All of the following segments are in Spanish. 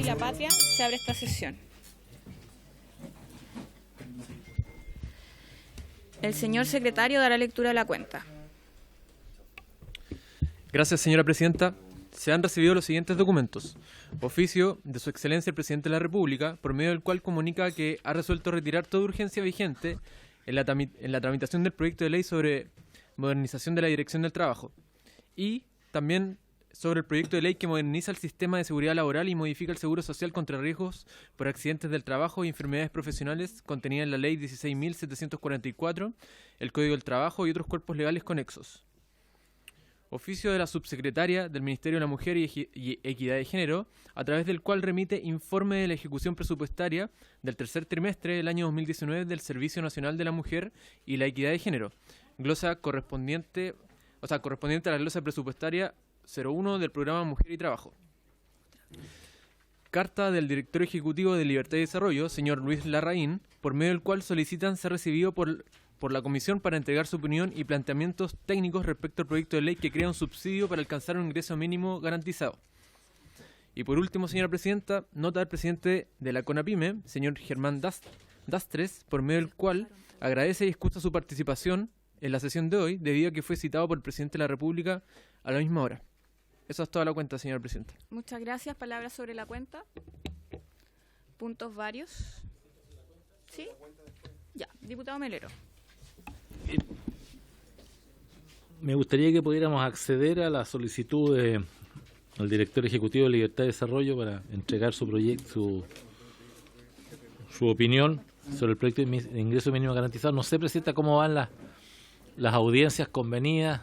la Patria, se abre esta sesión. El señor secretario dará lectura de la cuenta. Gracias, señora presidenta. Se han recibido los siguientes documentos. Oficio de Su Excelencia el Presidente de la República, por medio del cual comunica que ha resuelto retirar toda urgencia vigente en la tramitación del proyecto de ley sobre modernización de la Dirección del Trabajo y también sobre el proyecto de ley que moderniza el sistema de seguridad laboral y modifica el seguro social contra riesgos por accidentes del trabajo y enfermedades profesionales contenida en la Ley 16.744, el Código del Trabajo y otros cuerpos legales conexos. Oficio de la Subsecretaria del Ministerio de la Mujer y Equidad de Género, a través del cual remite informe de la ejecución presupuestaria del tercer trimestre del año 2019 del Servicio Nacional de la Mujer y la Equidad de Género, glosa correspondiente a la glosa presupuestaria 01 del programa Mujer y Trabajo. Carta del Director Ejecutivo de Libertad y Desarrollo, señor Luis Larraín, por medio del cual solicitan ser recibido por la Comisión para entregar su opinión y planteamientos técnicos respecto al proyecto de ley que crea un subsidio para alcanzar un ingreso mínimo garantizado. Y por último, señora presidenta, nota del presidente de la CONAPYME, señor Germán Dastres, por medio del cual agradece y excusa su participación en la sesión de hoy, debido a que fue citado por el presidente de la República a la misma hora. Esa es toda la cuenta, señora presidenta. Muchas gracias. Palabras sobre la cuenta. Puntos varios. ¿Sí? Ya, diputado Melero. Me gustaría que pudiéramos acceder a la solicitud del Director Ejecutivo de Libertad y Desarrollo para entregar su proyecto, su opinión sobre el proyecto de ingreso mínimo garantizado. No sé, presidenta, cómo van las audiencias convenidas,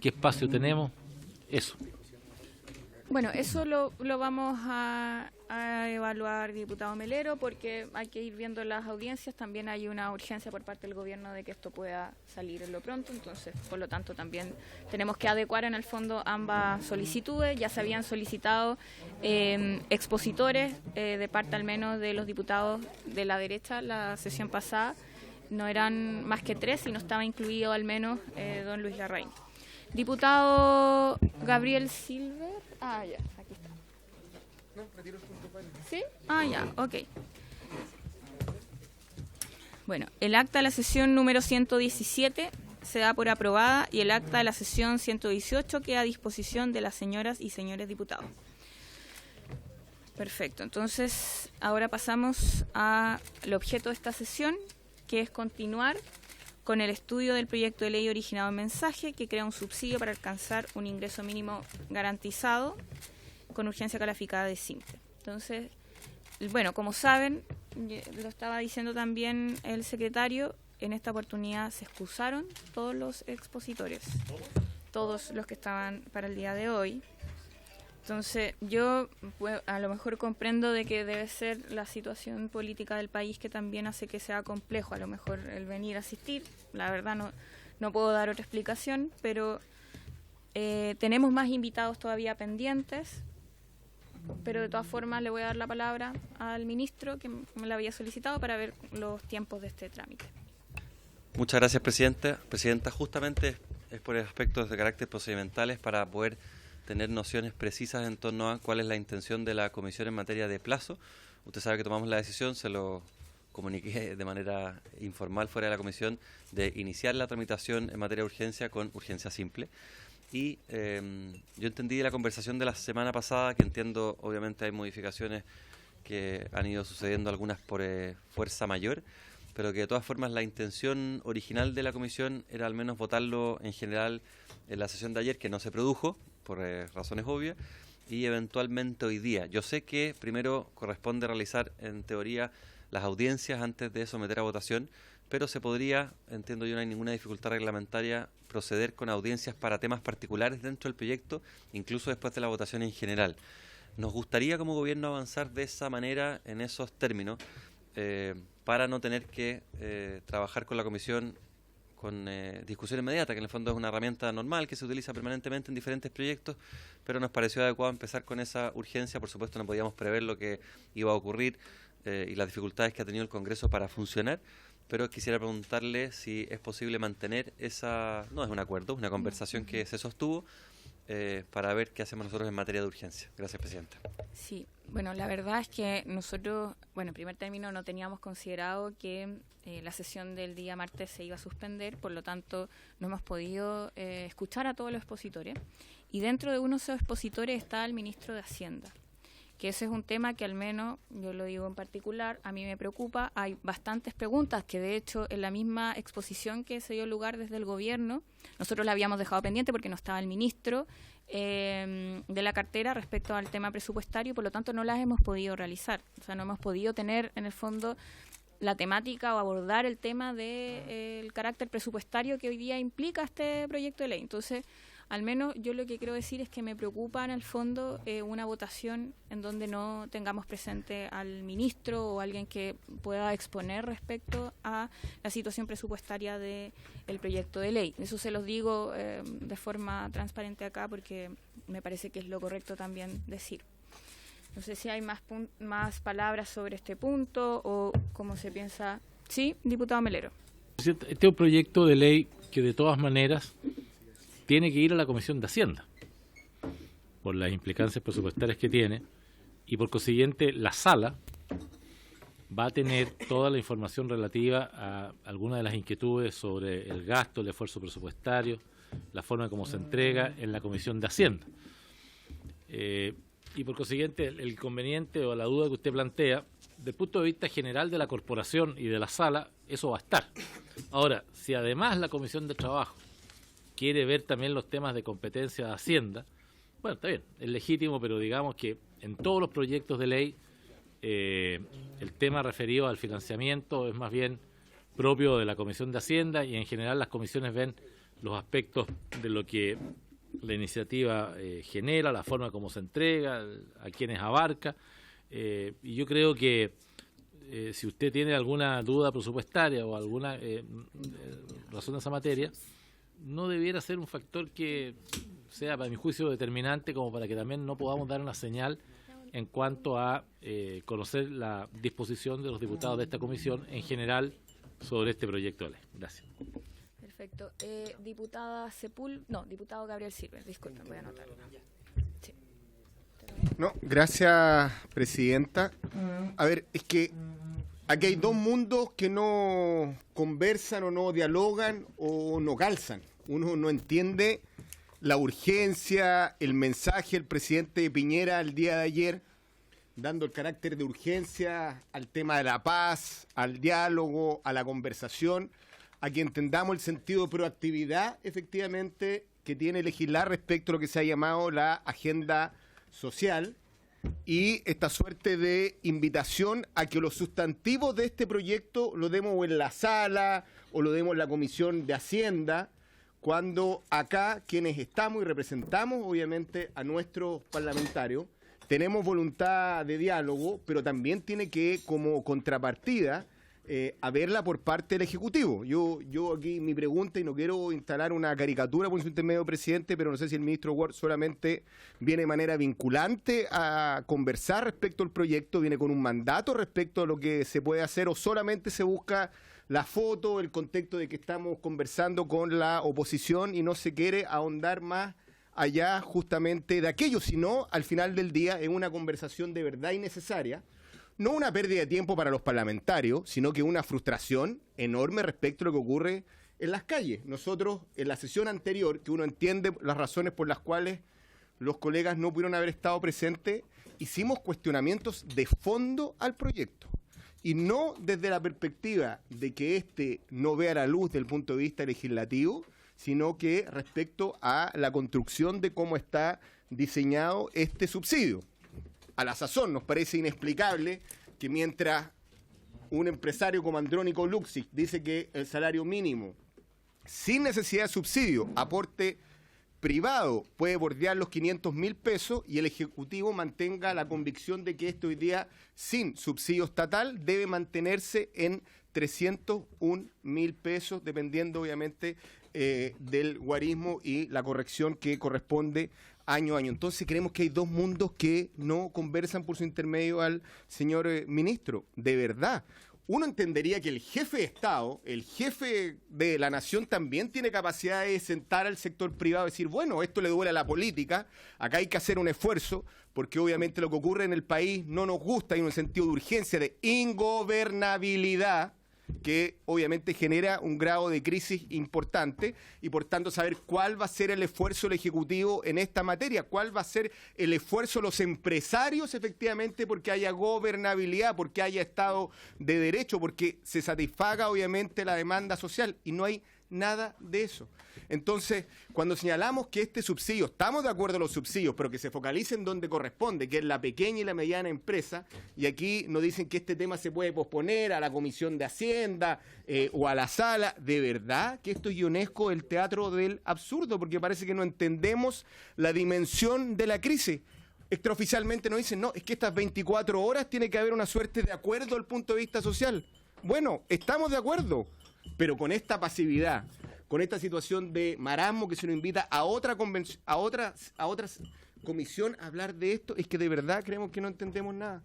qué espacio tenemos, eso. Bueno, eso lo vamos a evaluar, diputado Melero, porque hay que ir viendo las audiencias. También hay una urgencia por parte del gobierno de que esto pueda salir en lo pronto, entonces, por lo tanto, también tenemos que adecuar en el fondo ambas solicitudes. Ya se habían solicitado expositores de parte al menos de los diputados de la derecha la sesión pasada. No eran más que 3 y no estaba incluido al menos don Luis Larraín. Diputado Gabriel Silver. Ah, ya, aquí está. No, retiro el punto para. ¿Sí? Ah, ya, ok. Bueno, el acta de la sesión número 117 se da por aprobada y el acta de la sesión 118 queda a disposición de las señoras y señores diputados. Perfecto, entonces ahora pasamos al objeto de esta sesión, que es continuar con el estudio del proyecto de ley originado en mensaje que crea un subsidio para alcanzar un ingreso mínimo garantizado con urgencia calificada de simple. Entonces, bueno, como saben, lo estaba diciendo también el secretario, en esta oportunidad se excusaron todos los expositores, todos los que estaban para el día de hoy. Entonces, yo a lo mejor comprendo de que debe ser la situación política del país que también hace que sea complejo, a lo mejor el venir a asistir. La verdad no puedo dar otra explicación, pero tenemos más invitados todavía pendientes, pero de todas formas le voy a dar la palabra al ministro que me la había solicitado para ver los tiempos de este trámite. Muchas gracias, Presidenta. Justamente es por aspectos de carácter procedimentales para poder tener nociones precisas en torno a cuál es la intención de la Comisión en materia de plazo. Usted sabe que tomamos la decisión, se lo comuniqué de manera informal fuera de la Comisión, de iniciar la tramitación en materia de urgencia con urgencia simple. Y yo entendí de la conversación de la semana pasada, que entiendo obviamente hay modificaciones que han ido sucediendo, algunas por fuerza mayor, pero que de todas formas la intención original de la Comisión era al menos votarlo en general en la sesión de ayer, que no se produjo, por razones obvias, y eventualmente hoy día. Yo sé que primero corresponde realizar, en teoría, las audiencias antes de someter a votación, pero se podría, entiendo yo, no hay ninguna dificultad reglamentaria, proceder con audiencias para temas particulares dentro del proyecto, incluso después de la votación en general. Nos gustaría como gobierno avanzar de esa manera, en esos términos, para no tener que trabajar con la Comisión con discusión inmediata, que en el fondo es una herramienta normal que se utiliza permanentemente en diferentes proyectos, pero nos pareció adecuado empezar con esa urgencia. Por supuesto no podíamos prever lo que iba a ocurrir y las dificultades que ha tenido el Congreso para funcionar, pero quisiera preguntarle si es posible mantener esa, no es un acuerdo, es una conversación que se sostuvo, para ver qué hacemos nosotros en materia de urgencia. Gracias, presidenta. Sí, bueno, la verdad es que nosotros, bueno, en primer término no teníamos considerado que la sesión del día martes se iba a suspender, por lo tanto no hemos podido escuchar a todos los expositores. Y dentro de uno de esos expositores está el ministro de Hacienda, que ese es un tema que al menos, yo lo digo en particular, a mí me preocupa. Hay bastantes preguntas que de hecho en la misma exposición que se dio lugar desde el gobierno, nosotros la habíamos dejado pendiente porque no estaba el ministro de la cartera respecto al tema presupuestario, por lo tanto no las hemos podido realizar. O sea, no hemos podido tener en el fondo la temática o abordar el tema del carácter presupuestario que hoy día implica este proyecto de ley. Entonces, al menos yo lo que quiero decir es que me preocupa en el fondo una votación en donde no tengamos presente al ministro o alguien que pueda exponer respecto a la situación presupuestaria del proyecto de ley. Eso se los digo de forma transparente acá porque me parece que es lo correcto también decir. No sé si hay más palabras sobre este punto o cómo se piensa. Sí, diputado Melero. Este es un proyecto de ley que de todas maneras tiene que ir a la Comisión de Hacienda por las implicancias presupuestarias que tiene y por consiguiente la sala va a tener toda la información relativa a algunas de las inquietudes sobre el gasto, el esfuerzo presupuestario, la forma como se entrega en la Comisión de Hacienda. Y por consiguiente el inconveniente o la duda que usted plantea, desde el punto de vista general de la corporación y de la sala, eso va a estar. Ahora, si además la Comisión de Trabajo quiere ver también los temas de competencia de Hacienda, bueno, está bien, es legítimo, pero digamos que en todos los proyectos de ley el tema referido al financiamiento es más bien propio de la Comisión de Hacienda y en general las comisiones ven los aspectos de lo que la iniciativa genera, la forma como se entrega, a quienes abarca, y yo creo que si usted tiene alguna duda presupuestaria o alguna razón en esa materia, no debiera ser un factor que sea, para mi juicio, determinante como para que también no podamos dar una señal en cuanto a conocer la disposición de los diputados de esta comisión en general sobre este proyecto de ley. Gracias. Perfecto. Diputado Gabriel Silver, disculpen, voy a anotarlo. Sí. No, gracias, presidenta. A ver, es que aquí hay dos mundos que no conversan o no dialogan o no calzan. Uno no entiende la urgencia, el mensaje del presidente Piñera el día de ayer, dando el carácter de urgencia al tema de la paz, al diálogo, a la conversación, a que entendamos el sentido de proactividad, efectivamente, que tiene legislar respecto a lo que se ha llamado la agenda social y esta suerte de invitación a que los sustantivos de este proyecto lo demos en la sala o lo demos en la Comisión de Hacienda, cuando acá quienes estamos y representamos obviamente a nuestros parlamentarios tenemos voluntad de diálogo, pero también tiene que como contrapartida haberla por parte del Ejecutivo. Yo aquí mi pregunta, y no quiero instalar una caricatura por su intermedio, presidente, pero no sé si el ministro Ward solamente viene de manera vinculante a conversar respecto al proyecto, viene con un mandato respecto a lo que se puede hacer, o solamente se busca la foto, el contexto de que estamos conversando con la oposición y no se quiere ahondar más allá justamente de aquello, sino al final del día en una conversación de verdad y necesaria. No una pérdida de tiempo para los parlamentarios, sino que una frustración enorme respecto a lo que ocurre en las calles. Nosotros, en la sesión anterior, que uno entiende las razones por las cuales los colegas no pudieron haber estado presentes, hicimos cuestionamientos de fondo al proyecto. Y no desde la perspectiva de que este no vea la luz desde el punto de vista legislativo, sino que respecto a la construcción de cómo está diseñado este subsidio. A la sazón nos parece inexplicable que mientras un empresario como Andrónico Luxig dice que el salario mínimo, sin necesidad de subsidio, aporte privado, puede bordear los 500.000 pesos y el Ejecutivo mantenga la convicción de que esto hoy día, sin subsidio estatal, debe mantenerse en 301.000 pesos, dependiendo obviamente del guarismo y la corrección que corresponde año a año. Entonces creemos que hay dos mundos que no conversan por su intermedio al señor ministro. De verdad, uno entendería que el jefe de Estado, el jefe de la nación también tiene capacidad de sentar al sector privado y decir, bueno, esto le duele a la política, acá hay que hacer un esfuerzo, porque obviamente lo que ocurre en el país no nos gusta, hay un sentido de urgencia, de ingobernabilidad, que obviamente genera un grado de crisis importante y por tanto saber cuál va a ser el esfuerzo del Ejecutivo en esta materia, cuál va a ser el esfuerzo de los empresarios efectivamente porque haya gobernabilidad, porque haya Estado de Derecho, porque se satisfaga obviamente la demanda social y no hay nada de eso. Entonces, cuando señalamos que este subsidio, estamos de acuerdo en los subsidios, pero que se focalicen donde corresponde, que es la pequeña y la mediana empresa, y aquí nos dicen que este tema se puede posponer a la Comisión de Hacienda o a la sala, ¿de verdad que esto es ionesco el teatro del absurdo? Porque parece que no entendemos la dimensión de la crisis. Extraoficialmente nos dicen, no, es que estas 24 horas tiene que haber una suerte de acuerdo desde el punto de vista social. Bueno, estamos de acuerdo, pero con esta pasividad, con esta situación de marasmo que se nos invita a otra comisión a hablar de esto, es que de verdad creemos que no entendemos nada.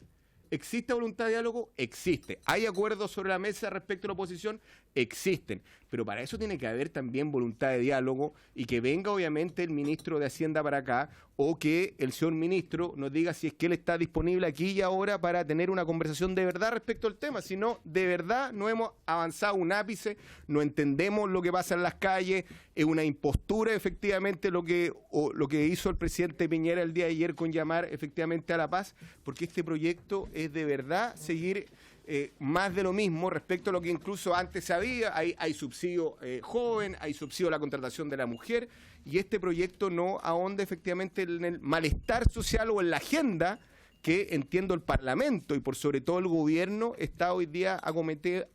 ¿Existe voluntad de diálogo? Existe. ¿Hay acuerdos sobre la mesa respecto a la oposición? Existen. Pero para eso tiene que haber también voluntad de diálogo y que venga obviamente el ministro de Hacienda para acá o que el señor ministro nos diga si es que él está disponible aquí y ahora para tener una conversación de verdad respecto al tema. Si no, de verdad no hemos avanzado un ápice, no entendemos lo que pasa en las calles, es una impostura efectivamente lo que hizo el presidente Piñera el día de ayer con llamar efectivamente a la paz, porque este proyecto es de verdad seguir más de lo mismo respecto a lo que incluso antes había. Hay subsidio joven, hay subsidio a la contratación de la mujer, y este proyecto no ahonda efectivamente en el malestar social o en la agenda que entiendo el Parlamento y por sobre todo el gobierno está hoy día acometido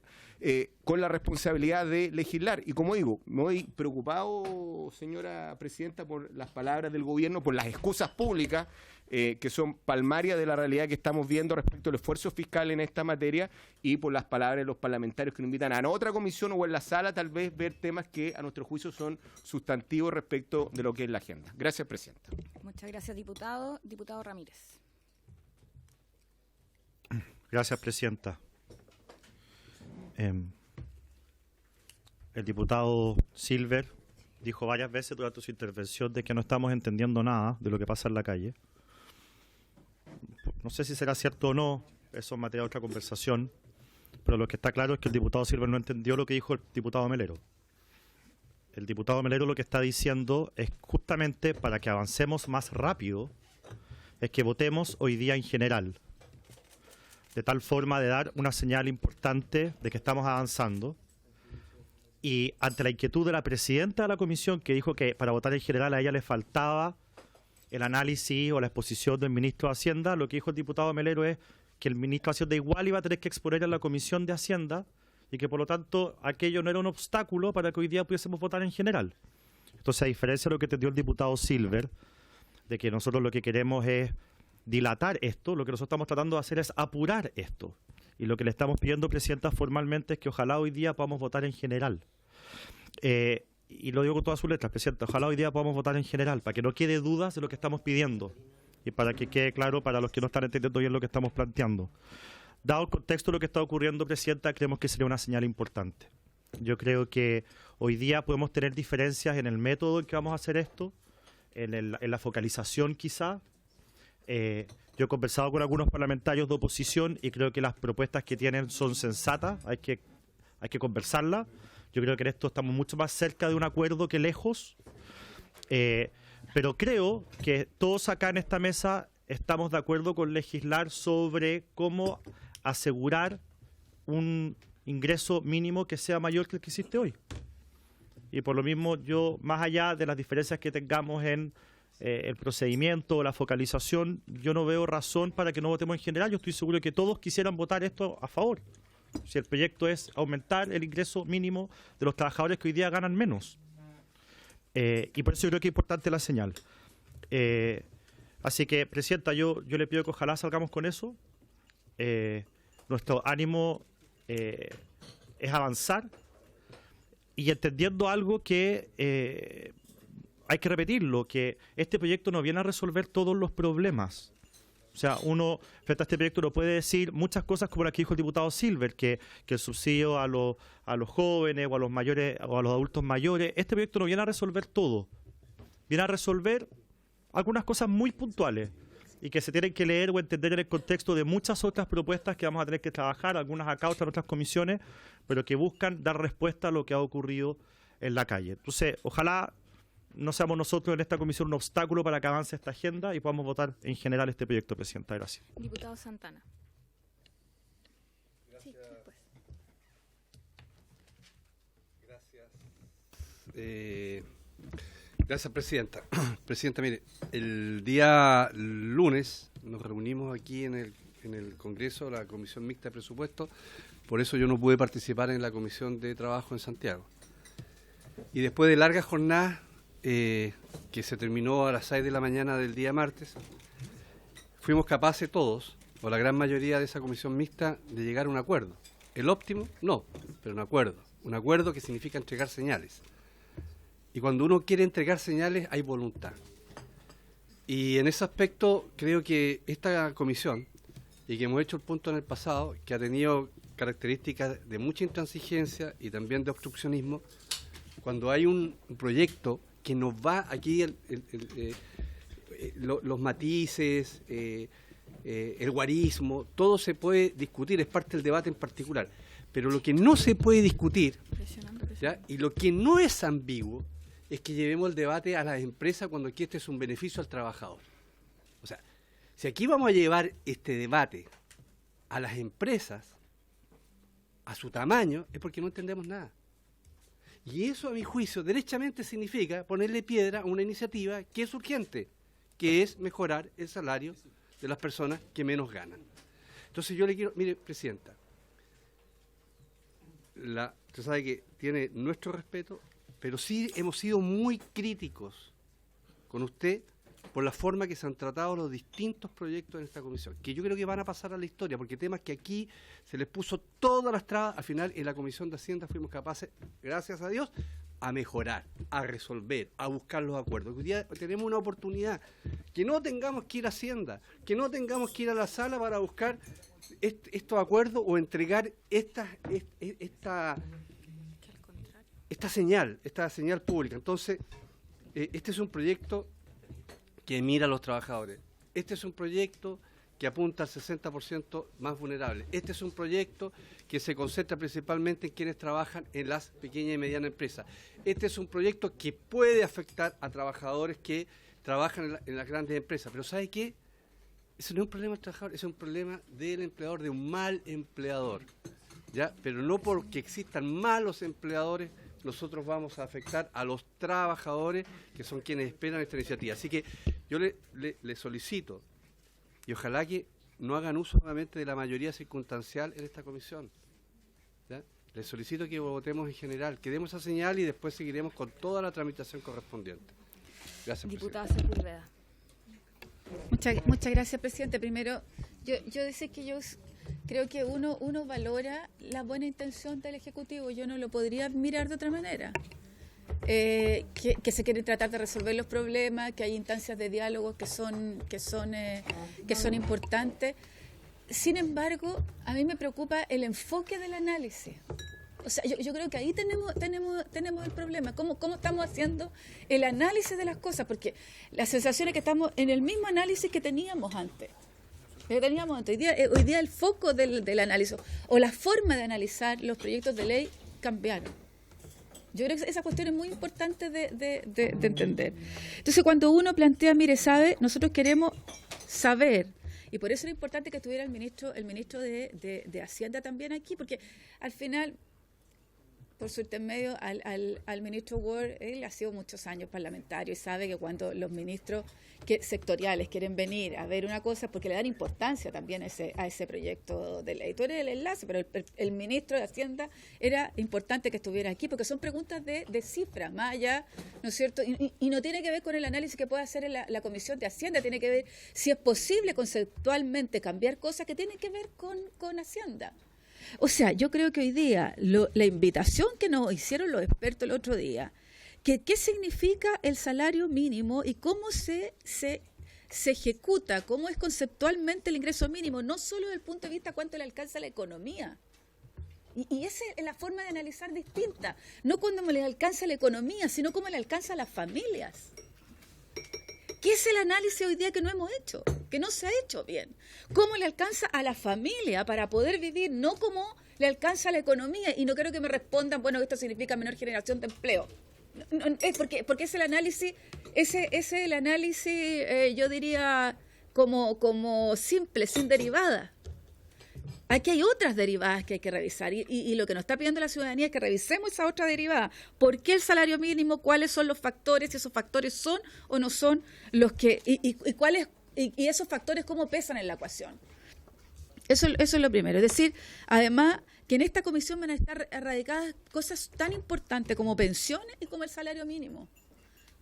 con la responsabilidad de legislar. Y como digo, me voy preocupado, señora presidenta, por las palabras del gobierno, por las excusas públicas que son palmarias de la realidad que estamos viendo respecto al esfuerzo fiscal en esta materia y por las palabras de los parlamentarios que nos invitan a otra comisión o en la sala tal vez ver temas que a nuestro juicio son sustantivos respecto de lo que es la agenda. Gracias, presidenta. Muchas gracias, diputado. Diputado Ramírez. Gracias, presidenta. El diputado Silver dijo varias veces durante su intervención de que no estamos entendiendo nada de lo que pasa en la calle. No sé si será cierto o no, eso es materia de otra conversación, pero lo que está claro es que el diputado Silver no entendió lo que dijo el diputado Melero. El diputado Melero lo que está diciendo es justamente para que avancemos más rápido, es que votemos hoy día en general, de tal forma de dar una señal importante de que estamos avanzando. Y ante la inquietud de la presidenta de la comisión, que dijo que para votar en general a ella le faltaba el análisis o la exposición del ministro de Hacienda, lo que dijo el diputado Melero es que el ministro de Hacienda igual iba a tener que exponer en la comisión de Hacienda y que por lo tanto aquello no era un obstáculo para que hoy día pudiésemos votar en general. Entonces, a diferencia de lo que entendió el diputado Silver, de que nosotros lo que queremos es dilatar esto, lo que nosotros estamos tratando de hacer es apurar esto. Y lo que le estamos pidiendo, presidenta, formalmente es que ojalá hoy día podamos votar en general. Y lo digo con todas sus letras, presidenta, ojalá hoy día podamos votar en general, para que no quede dudas de lo que estamos pidiendo y para que quede claro para los que no están entendiendo bien lo que estamos planteando. Dado el contexto de lo que está ocurriendo, presidenta, creemos que sería una señal importante. Yo creo que hoy día podemos tener diferencias en el método en que vamos a hacer esto, en la focalización quizá. Yo he conversado con algunos parlamentarios de oposición y creo que las propuestas que tienen son sensatas, hay que conversarlas. Yo creo que en esto estamos mucho más cerca de un acuerdo que lejos, pero creo que todos acá en esta mesa estamos de acuerdo con legislar sobre cómo asegurar un ingreso mínimo que sea mayor que el que existe hoy. Y por lo mismo yo, más allá de las diferencias que tengamos en el procedimiento o la focalización, yo no veo razón para que no votemos en general. Yo estoy seguro que todos quisieran votar esto a favor. Si el proyecto es aumentar el ingreso mínimo de los trabajadores que hoy día ganan menos. Y por eso yo creo que es importante la señal. Así que, presidenta, yo le pido que ojalá salgamos con eso. Nuestro ánimo es avanzar y entendiendo algo que hay que repetirlo, que este proyecto no viene a resolver todos los problemas. O sea, uno frente a este proyecto no puede decir muchas cosas como la que dijo el diputado Silver, que el subsidio a los jóvenes o a los mayores o a los adultos mayores. Este proyecto no viene a resolver todo, viene a resolver algunas cosas muy puntuales y que se tienen que leer o entender en el contexto de muchas otras propuestas que vamos a tener que trabajar, algunas acá, otras en otras comisiones, pero que buscan dar respuesta a lo que ha ocurrido en la calle. Entonces, ojalá no seamos nosotros en esta comisión un obstáculo para que avance esta agenda y podamos votar en general este proyecto, Presidenta. Gracias. Diputado Santana. Sí, después. Gracias, Presidenta. Presidenta, mire, el día lunes nos reunimos aquí en el Congreso, la Comisión Mixta de Presupuestos, por eso yo no pude participar en la Comisión de Trabajo en Santiago. Y después de largas jornadas, que se terminó a las 6 de la mañana del día martes, fuimos capaces todos, o la gran mayoría de esa comisión mixta, de llegar a un acuerdo. El óptimo, no, pero un acuerdo que significa entregar señales. Y cuando uno quiere entregar señales hay voluntad. Y en ese aspecto creo que esta comisión, y que hemos hecho el punto en el pasado, que ha tenido características de mucha intransigencia y también de obstruccionismo, cuando hay un proyecto que nos va aquí los matices, el guarismo, todo se puede discutir, es parte del debate en particular. Pero lo que no se puede discutir, ¿ya? Y lo que no es ambiguo, es que llevemos el debate a las empresas cuando aquí este es un beneficio al trabajador. O sea, si aquí vamos a llevar este debate a las empresas, a su tamaño, es porque no entendemos nada. Y eso, a mi juicio, derechamente significa ponerle piedra a una iniciativa que es urgente, que es mejorar el salario de las personas que menos ganan. Entonces yo le quiero, mire, Presidenta, usted sabe que tiene nuestro respeto, pero sí hemos sido muy críticos con usted por la forma que se han tratado los distintos proyectos en esta comisión, que yo creo que van a pasar a la historia, porque temas que aquí se les puso todas las trabas, al final en la Comisión de Hacienda fuimos capaces, gracias a Dios, a mejorar, a resolver, a buscar los acuerdos. Hoy día tenemos una oportunidad, que no tengamos que ir a Hacienda, que no tengamos que ir a la sala para buscar estos acuerdos o entregar esta señal pública. Entonces, este es un proyecto que mira a los trabajadores. Este es un proyecto que apunta al 60% más vulnerable. Este es un proyecto que se concentra principalmente en quienes trabajan en las pequeñas y medianas empresas. Este es un proyecto que puede afectar a trabajadores que trabajan en las grandes empresas. Pero ¿sabe qué? Eso no es un problema del trabajador, es un problema del empleador, de un mal empleador, ¿ya? Pero no porque existan malos empleadores, nosotros vamos a afectar a los trabajadores que son quienes esperan esta iniciativa. Así que yo le solicito, y ojalá que no hagan uso nuevamente de la mayoría circunstancial en esta comisión, ¿ya? Les solicito que votemos en general, que demos esa señal y después seguiremos con toda la tramitación correspondiente. Gracias, Diputada Presidenta. Sepúlveda. Muchas gracias, presidente. Primero, yo decía que yo creo que uno valora la buena intención del Ejecutivo. Yo no lo podría mirar de otra manera. Que se quieren tratar de resolver los problemas, que hay instancias de diálogo que son importantes. Sin embargo, a mí me preocupa el enfoque del análisis. O sea, yo creo que ahí tenemos el problema. ¿Cómo estamos haciendo el análisis de las cosas? Porque la sensación es que estamos en el mismo análisis que teníamos antes. Hoy día el foco del análisis o la forma de analizar los proyectos de ley cambiaron. Yo creo que esa cuestión es muy importante de entender. Entonces, cuando uno plantea, mire, nosotros queremos saber, y por eso era importante que estuviera el ministro de Hacienda también aquí, porque al final, por su intermedio, al ministro Ward, él ha sido muchos años parlamentario y sabe que cuando los ministros sectoriales quieren venir a ver una cosa, porque le dan importancia también a ese proyecto de ley. Tú eres el enlace, pero el ministro de Hacienda era importante que estuviera aquí, porque son preguntas de cifras, más allá, ¿no es cierto? Y no tiene que ver con el análisis que puede hacer la Comisión de Hacienda, tiene que ver si es posible conceptualmente cambiar cosas que tienen que ver con Hacienda. O sea, yo creo que hoy día la invitación que nos hicieron los expertos el otro día, qué significa el salario mínimo y cómo se se ejecuta, cómo es conceptualmente el ingreso mínimo, no solo desde el punto de vista cuánto le alcanza a la economía. Y esa es la forma de analizar distinta. No cuando le alcanza a la economía, sino cómo le alcanza a las familias. ¿Qué es el análisis hoy día que no hemos hecho? Que no se ha hecho bien. ¿Cómo le alcanza a la familia para poder vivir? No cómo le alcanza a la economía. Y no quiero que me respondan, bueno, esto significa menor generación de empleo. No, porque es el análisis, ese es el análisis, yo diría, como simple, sin derivada. Aquí hay otras derivadas que hay que revisar y lo que nos está pidiendo la ciudadanía es que revisemos esa otra derivada. ¿Por qué el salario mínimo? ¿Cuáles son los factores? Si esos factores son o no son los que... Y esos factores cómo pesan en la ecuación. Eso es lo primero. Es decir, además que en esta comisión van a estar erradicadas cosas tan importantes como pensiones y como el salario mínimo.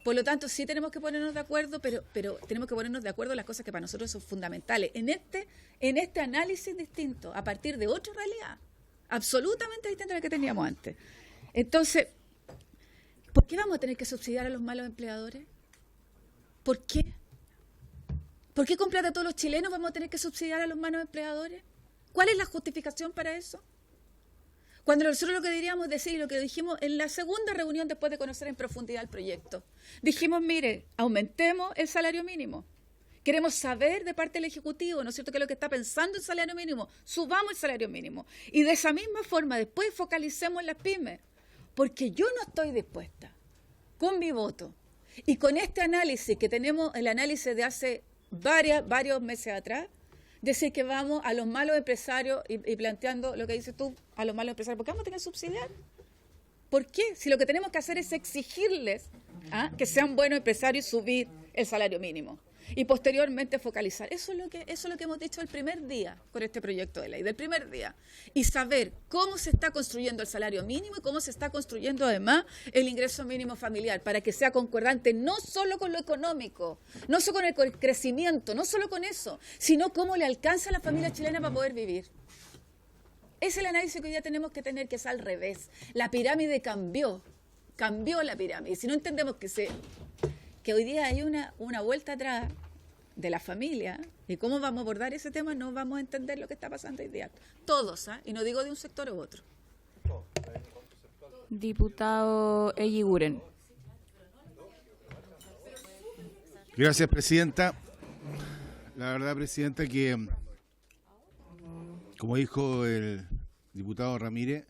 Por lo tanto, sí tenemos que ponernos de acuerdo, pero tenemos que ponernos de acuerdo en las cosas que para nosotros son fundamentales. En este análisis distinto, a partir de otra realidad, absolutamente distinta a la que teníamos antes. Entonces, ¿por qué vamos a tener que subsidiar a los malos empleadores? ¿Por qué? ¿Por qué con plata de todos los chilenos vamos a tener que subsidiar a los malos empleadores? ¿Cuál es la justificación para eso? Cuando nosotros lo que deberíamos decir y lo que dijimos en la segunda reunión después de conocer en profundidad el proyecto, dijimos, mire, aumentemos el salario mínimo. Queremos saber de parte del Ejecutivo, ¿no es cierto?, qué es lo que está pensando el salario mínimo. Subamos el salario mínimo. Y de esa misma forma después focalicemos en las pymes. Porque yo no estoy dispuesta, con mi voto, y con este análisis que tenemos, el análisis de hace varios meses atrás, decir que vamos a los malos empresarios y planteando lo que dices tú, a los malos empresarios, ¿por qué vamos a tener que subsidiar? ¿Por qué? Si lo que tenemos que hacer es exigirles que sean buenos empresarios y subir el salario mínimo y posteriormente focalizar. Eso es lo que hemos dicho el primer día con este proyecto de ley, del primer día. Y saber cómo se está construyendo el salario mínimo y cómo se está construyendo además el ingreso mínimo familiar para que sea concordante no solo con lo económico, no solo con el crecimiento, no solo con eso, sino cómo le alcanza a la familia chilena para poder vivir. Es el análisis que hoy día tenemos que tener, que es al revés. La pirámide cambió la pirámide. Si no entendemos que hoy día hay una vuelta atrás de la familia y cómo vamos a abordar ese tema, no vamos a entender lo que está pasando hoy día. Todos, y no digo de un sector u otro. Diputado Eguiguren. Gracias, presidenta. La verdad, presidenta, que como dijo el diputado Ramírez,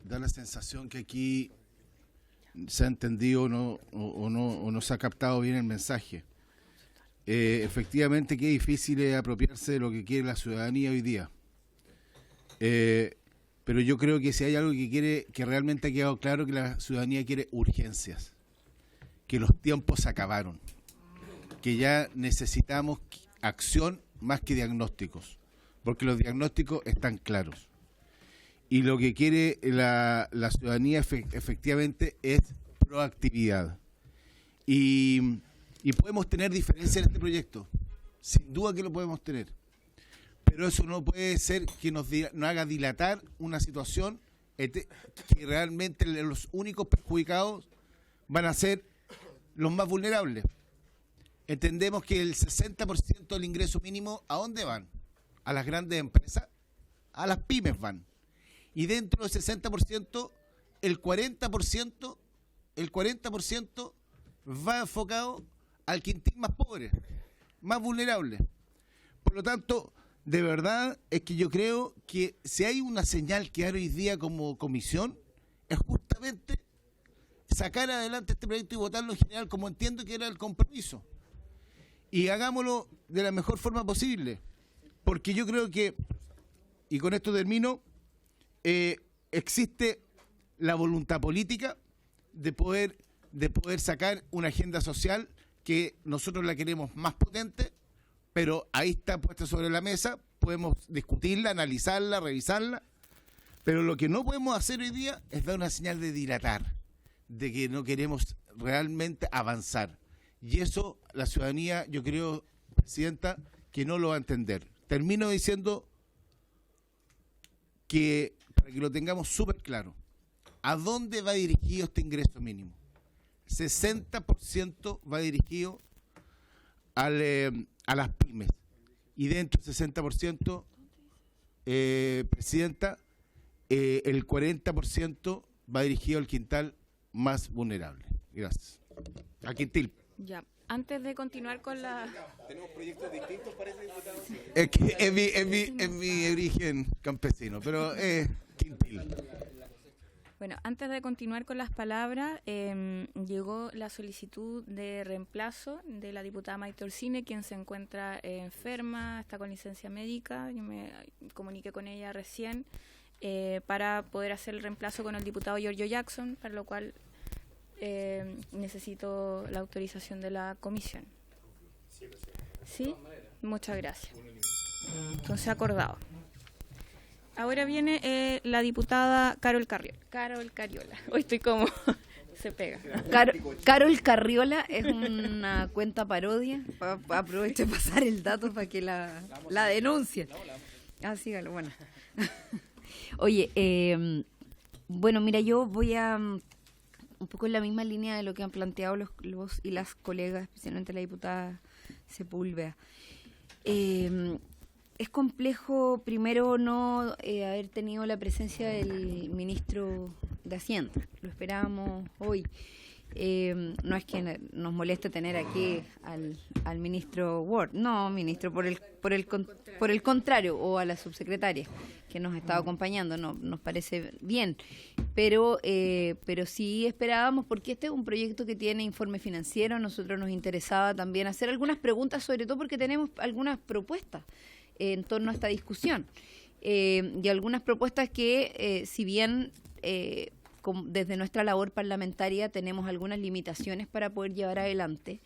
da la sensación que aquí se ha entendido o no se ha captado bien el mensaje. Efectivamente, qué difícil es apropiarse de lo que quiere la ciudadanía hoy día. Pero yo creo que si hay algo que realmente ha quedado claro, que la ciudadanía quiere urgencias, que los tiempos se acabaron, que ya necesitamos acción más que diagnósticos, porque los diagnósticos están claros. Y lo que quiere la ciudadanía efectivamente es proactividad. Y podemos tener diferencias en este proyecto, sin duda que lo podemos tener. Pero eso no puede ser que nos haga dilatar una situación que realmente los únicos perjudicados van a ser los más vulnerables. Entendemos que el 60% del ingreso mínimo, ¿a dónde van? A las grandes empresas, a las pymes van. Y dentro del 60%, el 40% va enfocado al quintil más pobre, más vulnerable. Por lo tanto, de verdad es que yo creo que si hay una señal que dar hoy día como comisión, es justamente sacar adelante este proyecto y votarlo en general como entiendo que era el compromiso. Y hagámoslo de la mejor forma posible, porque yo creo que, y con esto termino, existe la voluntad política de poder sacar una agenda social que nosotros la queremos más potente, pero ahí está puesta sobre la mesa, podemos discutirla, analizarla, revisarla, pero lo que no podemos hacer hoy día es dar una señal de dilatar, de que no queremos realmente avanzar. Y eso la ciudadanía, yo creo, presidenta, que no lo va a entender. Termino diciendo que, para que lo tengamos súper claro, ¿a dónde va dirigido este ingreso mínimo? 60% va dirigido a las pymes. Y dentro del 60%, Presidenta, el 40% va dirigido al quintal más vulnerable. Gracias. A quintil. Ya. Antes de continuar con la... Tenemos proyectos distintos, parece, diputado. Es que es mi origen campesino, pero quintil. Bueno, antes de continuar con las palabras, llegó la solicitud de reemplazo de la diputada Maite Orsine, quien se encuentra enferma, está con licencia médica. Yo me comuniqué con ella recién para poder hacer el reemplazo con el diputado Giorgio Jackson, para lo cual necesito la autorización de la comisión. ¿Sí? Muchas gracias. Entonces, acordado. Ahora viene la diputada Carol Carriola. Hoy estoy como... se pega. Carol Carriola es una cuenta parodia. Aprovecho de pasar el dato para que la denuncien. Ah, sígalo, bueno. Oye, bueno, mira, yo voy a... un poco en la misma línea de lo que han planteado los y las colegas, especialmente la diputada Sepúlveda. Es complejo, primero, no haber tenido la presencia del ministro de Hacienda. Lo esperábamos hoy. No es que nos moleste tener aquí al ministro Ward, no, ministro, por el contrario, o a la subsecretaria que nos está acompañando, no, nos parece bien, pero sí esperábamos, porque este es un proyecto que tiene informe financiero. A nosotros nos interesaba también hacer algunas preguntas, sobre todo porque tenemos algunas propuestas en torno a esta discusión, y algunas propuestas que, si bien desde nuestra labor parlamentaria tenemos algunas limitaciones para poder llevar adelante,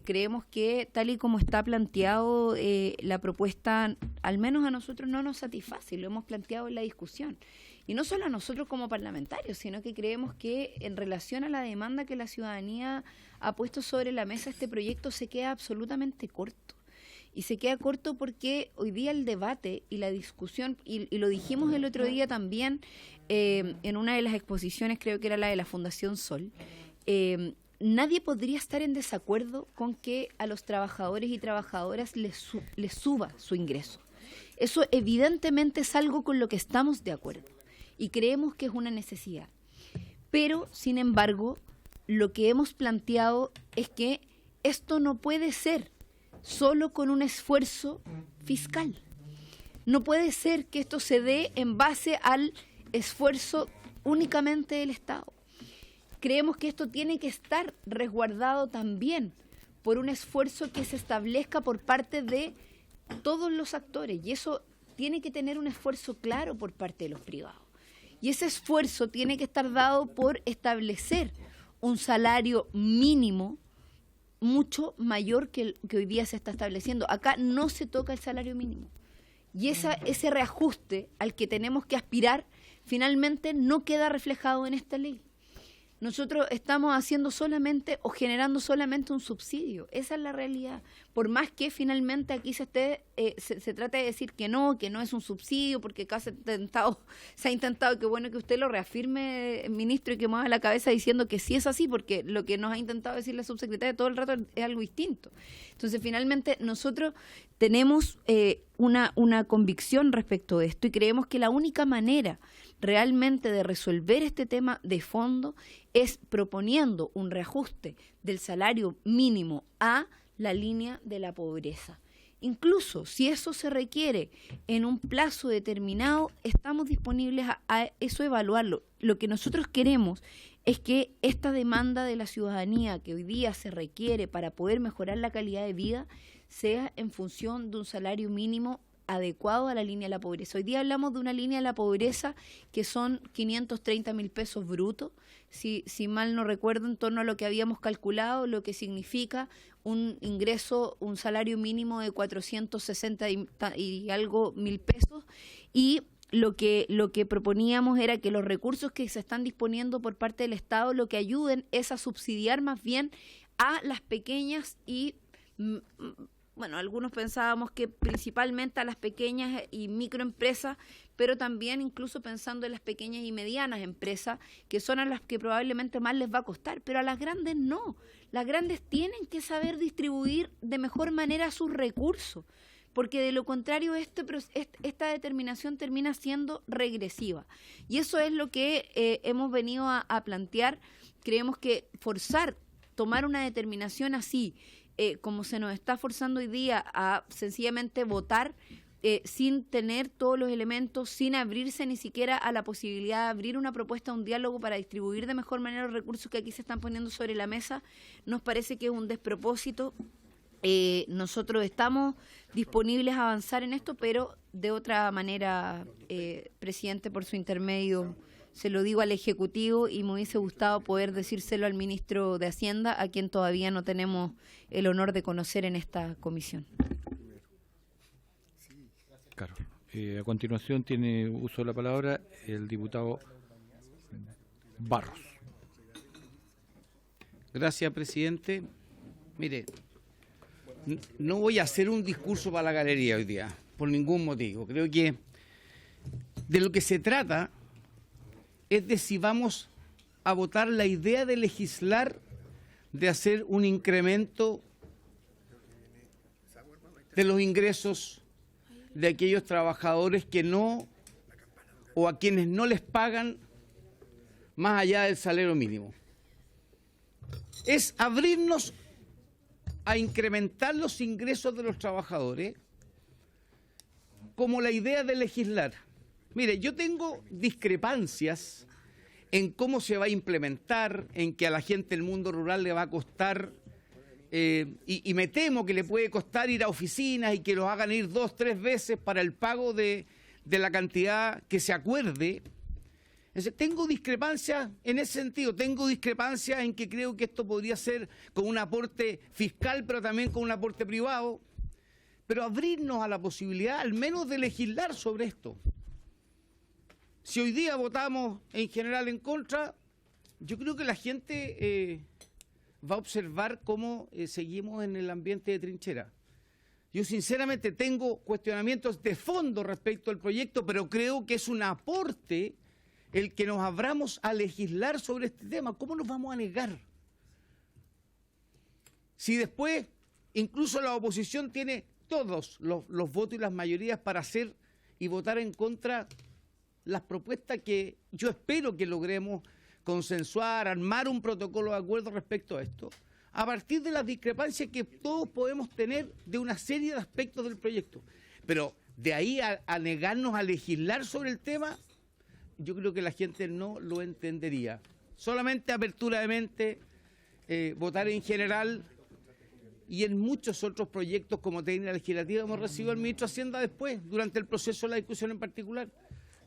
creemos que tal y como está planteado la propuesta, al menos a nosotros no nos satisface, y lo hemos planteado en la discusión. Y no solo a nosotros como parlamentarios, sino que creemos que en relación a la demanda que la ciudadanía ha puesto sobre la mesa, este proyecto se queda absolutamente corto. Y se queda corto porque hoy día el debate y la discusión, y lo dijimos el otro día también en una de las exposiciones, creo que era la de la Fundación Sol, nadie podría estar en desacuerdo con que a los trabajadores y trabajadoras les suba su ingreso. Eso evidentemente es algo con lo que estamos de acuerdo y creemos que es una necesidad. Pero, sin embargo, lo que hemos planteado es que esto no puede ser solo con un esfuerzo fiscal. No puede ser que esto se dé en base al esfuerzo únicamente del Estado. Creemos que esto tiene que estar resguardado también por un esfuerzo que se establezca por parte de todos los actores, y eso tiene que tener un esfuerzo claro por parte de los privados. Y ese esfuerzo tiene que estar dado por establecer un salario mínimo mucho mayor que el que hoy día se está estableciendo. Acá no se toca el salario mínimo. Y ese reajuste al que tenemos que aspirar finalmente no queda reflejado en esta ley. Nosotros estamos haciendo solamente o generando solamente un subsidio. Esa es la realidad. Por más que finalmente aquí se trate de decir que no es un subsidio, porque acá se ha intentado, que bueno que usted lo reafirme, ministro, y que mueva la cabeza diciendo que sí es así, porque lo que nos ha intentado decir la subsecretaria todo el rato es algo distinto. Entonces, finalmente, nosotros tenemos una convicción respecto de esto, y creemos que la única manera realmente de resolver este tema de fondo es proponiendo un reajuste del salario mínimo a la línea de la pobreza. Incluso si eso se requiere en un plazo determinado, estamos disponibles a eso, evaluarlo. Lo que nosotros queremos es que esta demanda de la ciudadanía que hoy día se requiere para poder mejorar la calidad de vida sea en función de un salario mínimo adecuado a la línea de la pobreza. Hoy día hablamos de una línea de la pobreza que son 530.000 pesos brutos, si mal no recuerdo, en torno a lo que habíamos calculado, lo que significa un ingreso, un salario mínimo de 460 y algo mil pesos, y lo que proponíamos era que los recursos que se están disponiendo por parte del Estado lo que ayuden es a subsidiar más bien a las pequeñas y bueno, algunos pensábamos que principalmente a las pequeñas y microempresas, pero también incluso pensando en las pequeñas y medianas empresas, que son a las que probablemente más les va a costar, pero a las grandes no. Las grandes tienen que saber distribuir de mejor manera sus recursos, porque de lo contrario esta determinación termina siendo regresiva. Y eso es lo que hemos venido a plantear. Creemos que tomar una determinación así, como se nos está forzando hoy día a sencillamente votar sin tener todos los elementos, sin abrirse ni siquiera a la posibilidad de abrir una propuesta, un diálogo para distribuir de mejor manera los recursos que aquí se están poniendo sobre la mesa, nos parece que es un despropósito. Nosotros estamos disponibles a avanzar en esto, pero de otra manera, presidente, por su intermedio, se lo digo al Ejecutivo y me hubiese gustado poder decírselo al ministro de Hacienda, a quien todavía no tenemos el honor de conocer en esta comisión. Claro. A continuación tiene uso de la palabra el diputado Barros. Gracias, presidente. Mire, no voy a hacer un discurso para la galería hoy día, por ningún motivo. Creo que de lo que se trata es de si vamos a votar la idea de legislar, de hacer un incremento de los ingresos de aquellos trabajadores que no, o a quienes no les pagan más allá del salario mínimo. Es abrirnos a incrementar los ingresos de los trabajadores como la idea de legislar. Mire, yo tengo discrepancias en cómo se va a implementar, en que a la gente del mundo rural le va a costar, y me temo que le puede costar ir a oficinas y que los hagan ir 2 o 3 veces para el pago de la cantidad que se acuerde. Entonces, tengo discrepancias en ese sentido, tengo discrepancias en que creo que esto podría ser con un aporte fiscal, pero también con un aporte privado, pero abrirnos a la posibilidad al menos de legislar sobre esto. Si hoy día votamos en general en contra, yo creo que la gente va a observar cómo seguimos en el ambiente de trinchera. Yo sinceramente tengo cuestionamientos de fondo respecto al proyecto, pero creo que es un aporte el que nos abramos a legislar sobre este tema. ¿Cómo nos vamos a negar? Si después incluso la oposición tiene todos los votos y las mayorías para hacer y votar en contra las propuestas que yo espero que logremos consensuar, armar un protocolo de acuerdo respecto a esto, a partir de las discrepancias que todos podemos tener de una serie de aspectos del proyecto. Pero de ahí a negarnos a legislar sobre el tema, yo creo que la gente no lo entendería. Solamente apertura de mente, votar en general, y en muchos otros proyectos como técnica legislativa hemos recibido al ministro de Hacienda después, durante el proceso de la discusión en particular.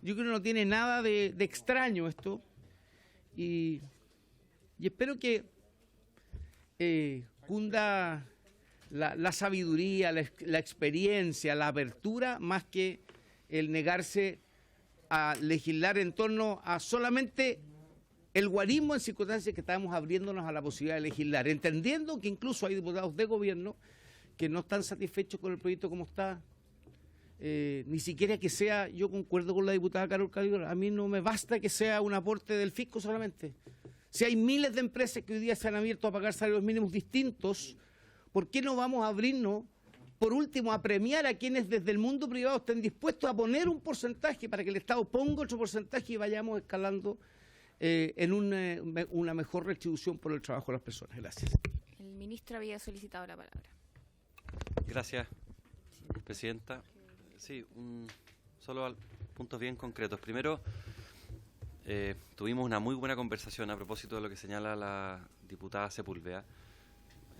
Yo creo que no tiene nada de extraño esto, y espero que cunda la sabiduría, la experiencia, la apertura, más que el negarse a legislar en torno a solamente el guarismo en circunstancias que estamos abriéndonos a la posibilidad de legislar, entendiendo que incluso hay diputados de gobierno que no están satisfechos con el proyecto como está. Ni siquiera que sea, yo concuerdo con la diputada Carol Calderón, a mí no me basta que sea un aporte del fisco solamente. Si hay miles de empresas que hoy día se han abierto a pagar salarios mínimos distintos, ¿por qué no vamos a abrirnos, por último, a premiar a quienes desde el mundo privado estén dispuestos a poner un porcentaje para que el Estado ponga otro porcentaje y vayamos escalando en una mejor retribución por el trabajo de las personas? Gracias. El ministro había solicitado la palabra. Gracias, presidenta. Sí, solo puntos bien concretos. Primero, tuvimos una muy buena conversación a propósito de lo que señala la diputada Sepúlveda,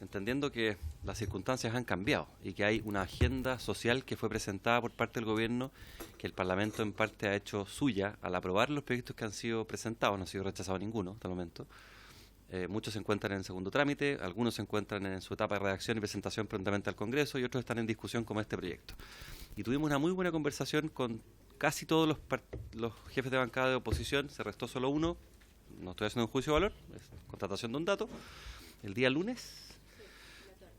entendiendo que las circunstancias han cambiado y que hay una agenda social que fue presentada por parte del gobierno, que el Parlamento en parte ha hecho suya al aprobar los proyectos que han sido presentados. No ha sido rechazado ninguno hasta el momento. Muchos se encuentran en segundo trámite, algunos se encuentran en su etapa de redacción y presentación prontamente al Congreso, y otros están en discusión como este proyecto. Y tuvimos una muy buena conversación con casi todos los jefes de bancada de oposición. Se restó solo uno, no estoy haciendo un juicio de valor, es constatación de un dato, el día lunes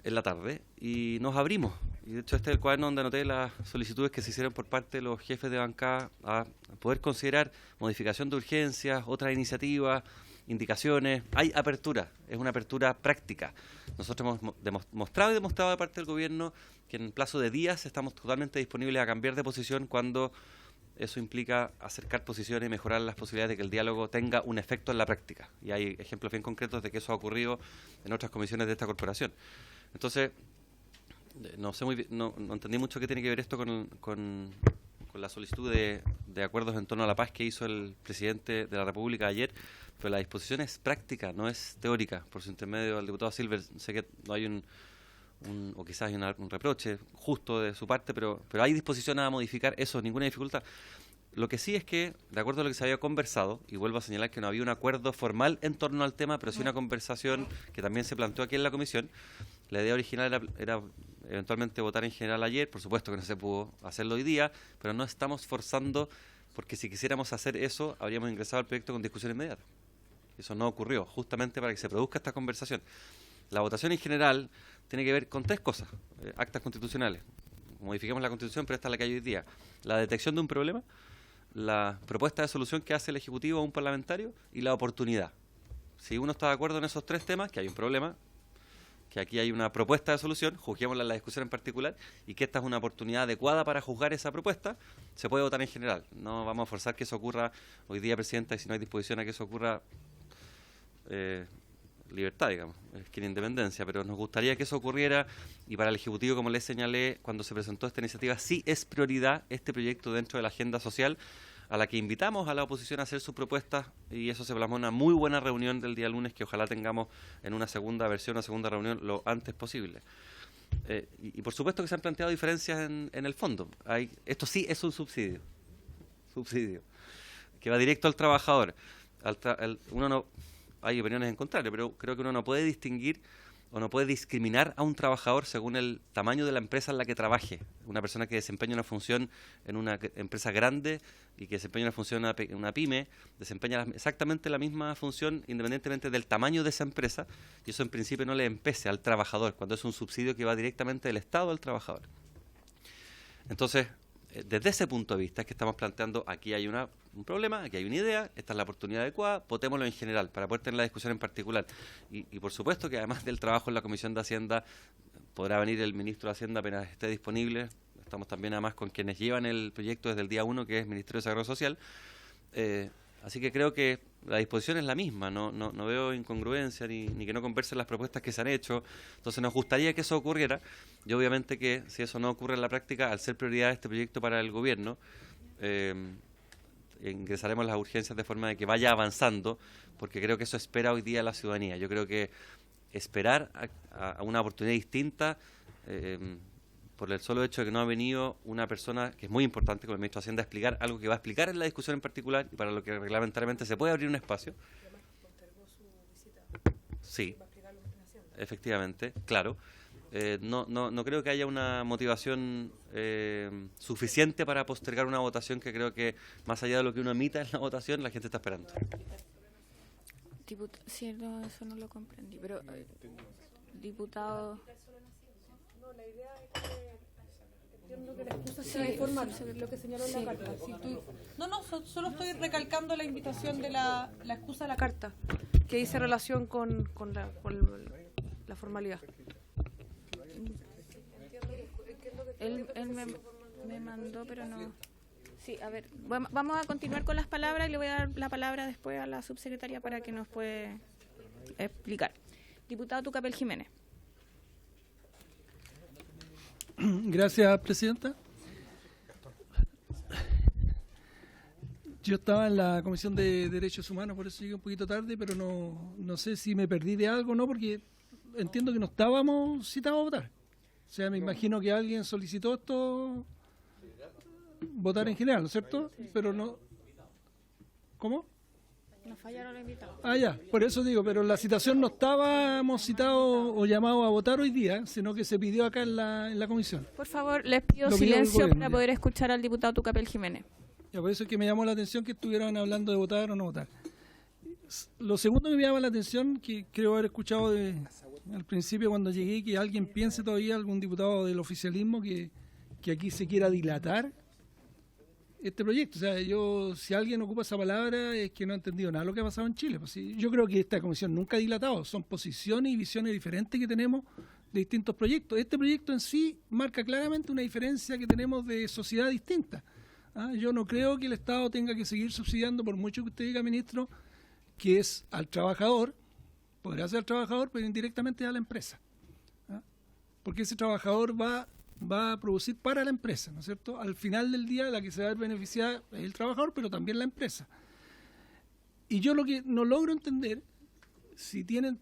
en la tarde, y nos abrimos y de hecho este es el cuaderno donde anoté las solicitudes que se hicieron por parte de los jefes de bancada a poder considerar modificación de urgencias, otras iniciativas, indicaciones. Hay apertura, es una apertura práctica. Nosotros hemos mostrado y demostrado de parte del gobierno que en plazo de días estamos totalmente disponibles a cambiar de posición cuando eso implica acercar posiciones y mejorar las posibilidades de que el diálogo tenga un efecto en la práctica. Y hay ejemplos bien concretos de que eso ha ocurrido en otras comisiones de esta corporación. Entonces, no sé muy bien, no entendí mucho qué tiene que ver esto con la solicitud de acuerdos en torno a la paz que hizo el presidente de la República ayer, pero la disposición es práctica, no es teórica. Por su intermedio al diputado Silver, sé que no hay o quizás hay un reproche justo de su parte, pero hay disposición a modificar eso, ninguna dificultad. Lo que sí es que, de acuerdo a lo que se había conversado, y vuelvo a señalar que no había un acuerdo formal en torno al tema, pero sí una conversación que también se planteó aquí en la comisión, la idea original era eventualmente votar en general ayer, por supuesto que no se pudo hacerlo hoy día, pero no estamos forzando, porque si quisiéramos hacer eso, habríamos ingresado al proyecto con discusión inmediata. Eso no ocurrió, justamente para que se produzca esta conversación. La votación en general tiene que ver con tres cosas, actas constitucionales. Modifiquemos la Constitución, pero esta es la que hay hoy día. La detección de un problema, la propuesta de solución que hace el Ejecutivo a un parlamentario y la oportunidad. Si uno está de acuerdo en esos tres temas, que hay un problema, que aquí hay una propuesta de solución, juzguémosla en la discusión en particular, y que esta es una oportunidad adecuada para juzgar esa propuesta, se puede votar en general. No vamos a forzar que eso ocurra hoy día, Presidenta, y si no hay disposición a que eso ocurra, libertad, digamos, es que la independencia, pero nos gustaría que eso ocurriera, y para el Ejecutivo, como les señalé, cuando se presentó esta iniciativa, sí es prioridad este proyecto dentro de la agenda social, a la que invitamos a la oposición a hacer sus propuestas, y eso se plasmó en una muy buena reunión del día lunes, que ojalá tengamos en una segunda versión, una segunda reunión lo antes posible. Y por supuesto que se han planteado diferencias en el fondo. Esto sí es un subsidio, que va directo al trabajador. Hay opiniones en contrario, pero creo que uno no puede distinguir o no puede discriminar a un trabajador según el tamaño de la empresa en la que trabaje. Una persona que desempeña una función en una empresa grande y que desempeña una función en una pyme, desempeña exactamente la misma función independientemente del tamaño de esa empresa, y eso en principio no le empece al trabajador, cuando es un subsidio que va directamente del Estado al trabajador. Entonces, desde ese punto de vista es que estamos planteando, aquí hay un problema, aquí hay una idea, esta es la oportunidad adecuada, votémoslo en general, para poder tener la discusión en particular. Y por supuesto que además del trabajo en la Comisión de Hacienda, podrá venir el ministro de Hacienda apenas esté disponible. Estamos también además con quienes llevan el proyecto desde el día 1, que es el Ministerio de Desarrollo Social. Así que creo que la disposición es la misma, no veo incongruencia ni que no conversen las propuestas que se han hecho. Entonces nos gustaría que eso ocurriera, y obviamente que si eso no ocurre en la práctica, al ser prioridad este proyecto para el gobierno, ingresaremos las urgencias de forma de que vaya avanzando, porque creo que eso espera hoy día la ciudadanía. Yo creo que esperar a una oportunidad distinta, por el solo hecho de que no ha venido una persona que es muy importante, como el ministro de Hacienda, a explicar algo que va a explicar en la discusión en particular, y para lo que reglamentariamente se puede abrir un espacio. Sí, efectivamente, claro. No creo que haya una motivación suficiente para postergar una votación que creo que, más allá de lo que uno emita en la votación, la gente está esperando. Sí, no, eso no lo comprendí, pero diputado... No, la idea es que entiendo que la excusa sea informal, lo que señaló en la carta. Solo estoy recalcando la invitación de la excusa de la carta, que dice relación con la formalidad. Él me mandó, pero no... Sí, a ver, vamos a continuar con las palabras y le voy a dar la palabra después a la subsecretaria para que nos pueda explicar. Diputado Tucapel Jiménez. Gracias, Presidenta. Yo estaba en la Comisión de Derechos Humanos, por eso llegué un poquito tarde, pero no sé si me perdí de algo, ¿no? Porque entiendo que no estábamos citados a votar. O sea, me imagino que alguien solicitó esto, votar en general, ¿no es cierto? Pero no... ¿Cómo? Nos fallaron los invitados. Ya, por eso digo, pero en la citación no estábamos citados o llamados a votar hoy día, sino que se pidió acá en la comisión. Por favor, les pido silencio para poder escuchar al diputado Tucapel Jiménez. Ya, por eso es que me llamó la atención que estuvieran hablando de votar o no votar. Lo segundo que me llama la atención, que creo haber escuchado de al principio cuando llegué, que alguien piense todavía, algún diputado del oficialismo, que aquí se quiera dilatar este proyecto. O sea, si alguien ocupa esa palabra es que no ha entendido nada de lo que ha pasado en Chile. Pues sí, yo creo que esta comisión nunca ha dilatado, son posiciones y visiones diferentes que tenemos de distintos proyectos. Este proyecto en sí marca claramente una diferencia que tenemos de sociedad distinta. Yo no creo que el Estado tenga que seguir subsidiando, por mucho que usted diga, ministro, que es al trabajador, podrá ser al trabajador, pero indirectamente a la empresa. Porque ese trabajador va a producir para la empresa, ¿no es cierto? Al final del día la que se va a ver beneficiada es el trabajador, pero también la empresa. Y yo lo que no logro entender, si tienen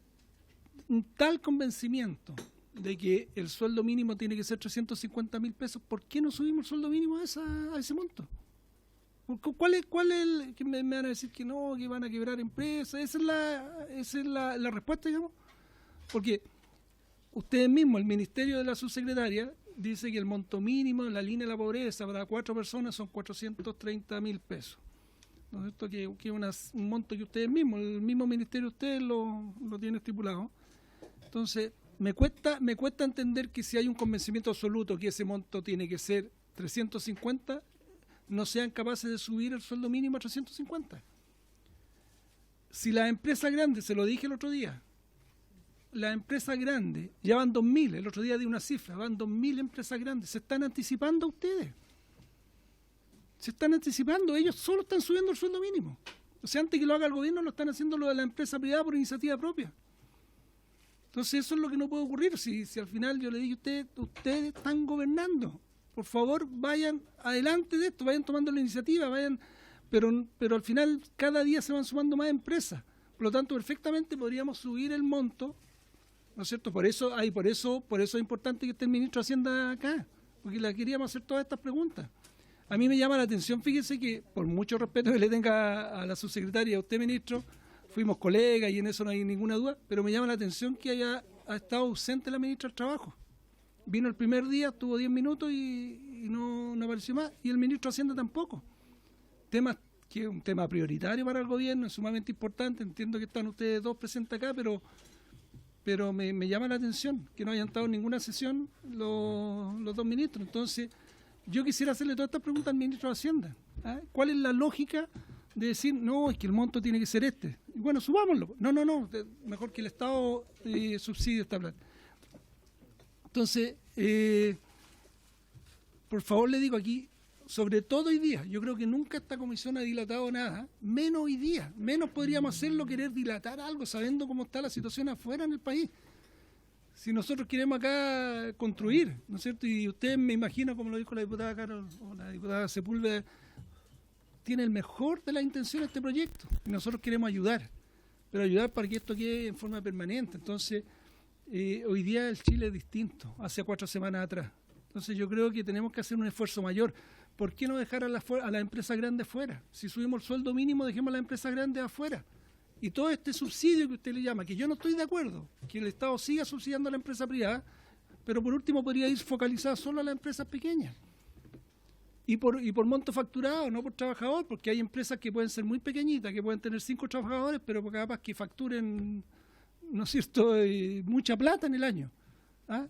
un tal convencimiento de que el sueldo mínimo tiene que ser 350.000 pesos, ¿por qué no subimos el sueldo mínimo a ese monto? ¿Cuál es que me van a decir que no, que van a quebrar empresas? Esa es la respuesta, digamos. Porque ustedes mismos, el Ministerio de la Subsecretaria, dice que el monto mínimo en la línea de la pobreza para 4 personas son 430.000 pesos. ¿No es cierto? Que es un monto que ustedes mismos, el mismo ministerio de ustedes lo tiene estipulado. Entonces, me cuesta entender que si hay un convencimiento absoluto que ese monto tiene que ser 350, no sean capaces de subir el sueldo mínimo a 350. Si las empresas grandes, se lo dije el otro día, las empresas grandes, ya van 2.000, el otro día di una cifra, van 2.000 empresas grandes, se están anticipando a ustedes. Se están anticipando, ellos solo están subiendo el sueldo mínimo. O sea, antes que lo haga el gobierno, lo están haciendo lo de la empresa privada por iniciativa propia. Entonces eso es lo que no puede ocurrir. Si al final yo le digo, ustedes están gobernando, por favor vayan adelante de esto, vayan tomando la iniciativa, pero al final cada día se van sumando más empresas. Por lo tanto, perfectamente podríamos subir el monto, ¿no es cierto? Por eso es importante que esté el ministro de Hacienda acá, porque le queríamos hacer todas estas preguntas. A mí me llama la atención, fíjese que, por mucho respeto que le tenga a la subsecretaria, a usted, ministro, fuimos colegas y en eso no hay ninguna duda, pero me llama la atención que ha estado ausente la ministra del Trabajo. Vino el primer día, estuvo 10 minutos y no apareció más, y el ministro de Hacienda tampoco. Que es un tema prioritario para el gobierno, es sumamente importante, entiendo que están ustedes dos presentes acá, pero me llama la atención que no hayan estado en ninguna sesión los dos ministros. Entonces, yo quisiera hacerle todas estas preguntas al ministro de Hacienda. ¿Cuál es la lógica de decir, no, es que el monto tiene que ser este? Y bueno, subámoslo. No, mejor que el Estado subsidie esta plata. Entonces, por favor le digo aquí, sobre todo hoy día, yo creo que nunca esta comisión ha dilatado nada, menos hoy día, menos podríamos hacerlo, querer dilatar algo, sabiendo cómo está la situación afuera en el país. Si nosotros queremos acá construir, ¿no es cierto? Y usted, me imagino, como lo dijo la diputada Carol o la diputada Sepúlveda, tiene el mejor de las intenciones este proyecto, y nosotros queremos ayudar, pero ayudar para que esto quede en forma permanente. Entonces, hoy día el Chile es distinto, hace 4 semanas atrás. Entonces yo creo que tenemos que hacer un esfuerzo mayor. ¿Por qué no dejar a las empresas grandes fuera? Si subimos el sueldo mínimo, dejemos a las empresas grandes afuera. Y todo este subsidio que usted le llama, que yo no estoy de acuerdo, que el Estado siga subsidiando a la empresa privada, pero por último podría ir focalizado solo a las empresas pequeñas. Y por monto facturado, no por trabajador, porque hay empresas que pueden ser muy pequeñitas, que pueden tener 5 trabajadores, pero capaz que facturen, ¿no es cierto?, mucha plata en el año.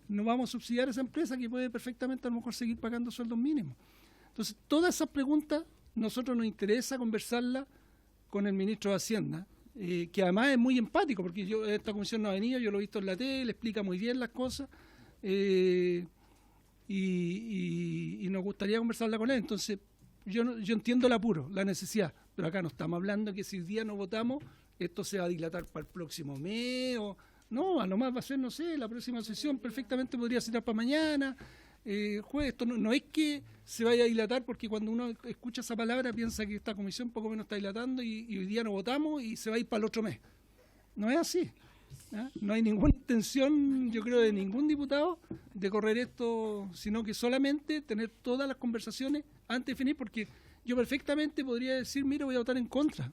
No vamos a subsidiar a esa empresa que puede perfectamente a lo mejor seguir pagando sueldos mínimos. Entonces, todas esas preguntas nosotros nos interesa conversarlas con el ministro de Hacienda, que además es muy empático, porque esta comisión no ha venido, yo lo he visto en la tele, explica muy bien las cosas, y nos gustaría conversarla con él. Entonces, yo entiendo el apuro, la necesidad, pero acá no estamos hablando que si hoy día no votamos, esto se va a dilatar para el próximo mes, no, a lo más va a ser, no sé, la próxima sesión perfectamente podría ser para mañana. Esto no es que se vaya a dilatar, porque cuando uno escucha esa palabra piensa que esta comisión poco menos está dilatando y hoy día no votamos y se va a ir para el otro mes. No es así. No hay ninguna intención, yo creo, de ningún diputado de correr esto, sino que solamente tener todas las conversaciones antes de definir, porque yo perfectamente podría decir, mira, voy a votar en contra.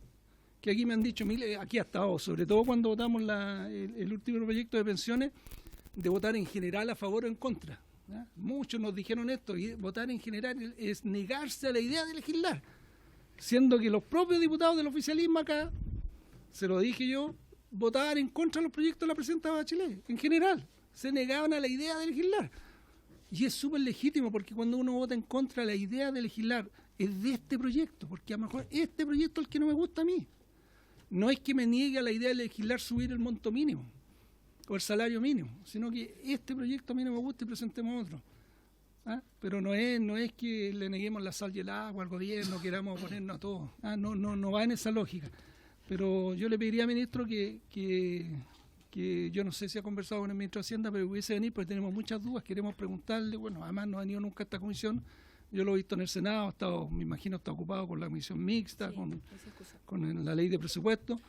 Que aquí me han dicho, aquí ha estado, sobre todo cuando votamos el último proyecto de pensiones, de votar en general a favor o en contra. Muchos nos dijeron esto, y votar en general es negarse a la idea de legislar, siendo que los propios diputados del oficialismo acá, se lo dije yo, votaban en contra de los proyectos de la presidenta Bachelet, en general. Se negaban a la idea de legislar. Y es súper legítimo, porque cuando uno vota en contra de la idea de legislar, es de este proyecto, porque a lo mejor este proyecto es el que no me gusta a mí. No es que me niegue a la idea de legislar subir el monto mínimo o el salario mínimo, sino que este proyecto a mí no me gusta y presentemos otro. ¿Ah? Pero no es que le neguemos la sal y el agua al gobierno, queramos ponernos a todos. No va en esa lógica. Pero yo le pediría al ministro que yo no sé si ha conversado con el ministro de Hacienda, pero hubiese venido porque tenemos muchas dudas, queremos preguntarle. Bueno, además no ha venido nunca a esta comisión. Yo lo he visto en el Senado, me imagino está ocupado con la comisión mixta, con la ley de presupuesto.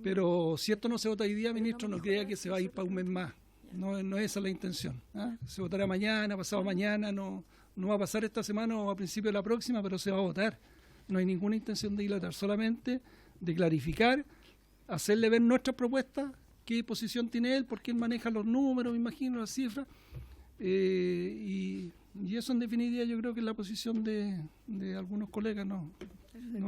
Pero si esto no se vota hoy día, ministro, no crea que se va a ir para un mes más. No es esa la intención. Se votará mañana, pasado mañana, no va a pasar esta semana o a principio de la próxima, pero se va a votar. No hay ninguna intención de dilatar, solamente de clarificar, hacerle ver nuestras propuestas, qué posición tiene él, porque él maneja los números, me imagino, las cifras, y eso en definitiva yo creo que es la posición de algunos colegas, no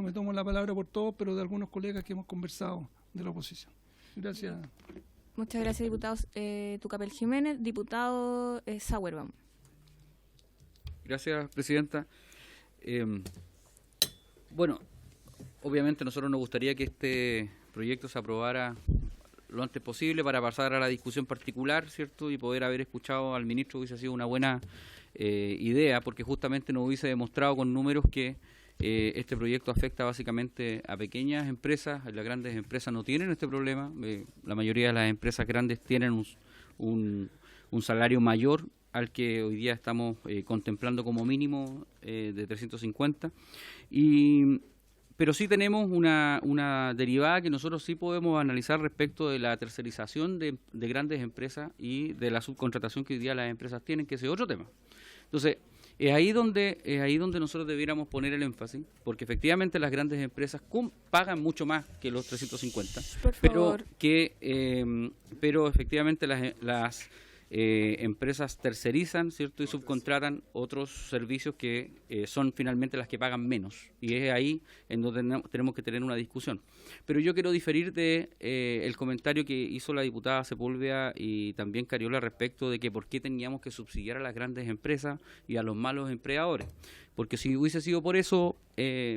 me tomo la palabra por todos, pero de algunos colegas que hemos conversado de la oposición. Gracias. Muchas gracias, diputado Tucapel Jiménez. Diputado Sauerbaum. Gracias, presidenta. Bueno, obviamente a nosotros nos gustaría que este proyecto se aprobara lo antes posible para pasar a la discusión particular, ¿cierto? Y poder haber escuchado al ministro hubiese sido una buena idea, porque justamente nos hubiese demostrado con números que este proyecto afecta básicamente a pequeñas empresas. Las grandes empresas no tienen este problema. La mayoría de las empresas grandes tienen un salario mayor al que hoy día estamos contemplando como mínimo de 350. Pero sí tenemos una derivada que nosotros sí podemos analizar respecto de la tercerización de grandes empresas y de la subcontratación que hoy día las empresas tienen, que ese es otro tema. Entonces, es ahí donde nosotros debiéramos poner el énfasis, porque efectivamente las grandes empresas pagan mucho más que los 350, pero efectivamente las empresas tercerizan, ¿cierto? Y subcontratan otros servicios que son finalmente las que pagan menos, y es ahí en donde tenemos que tener una discusión. Pero yo quiero diferir de el comentario que hizo la diputada Sepúlveda y también Cariola respecto de que por qué teníamos que subsidiar a las grandes empresas y a los malos empleadores, porque si hubiese sido por eso,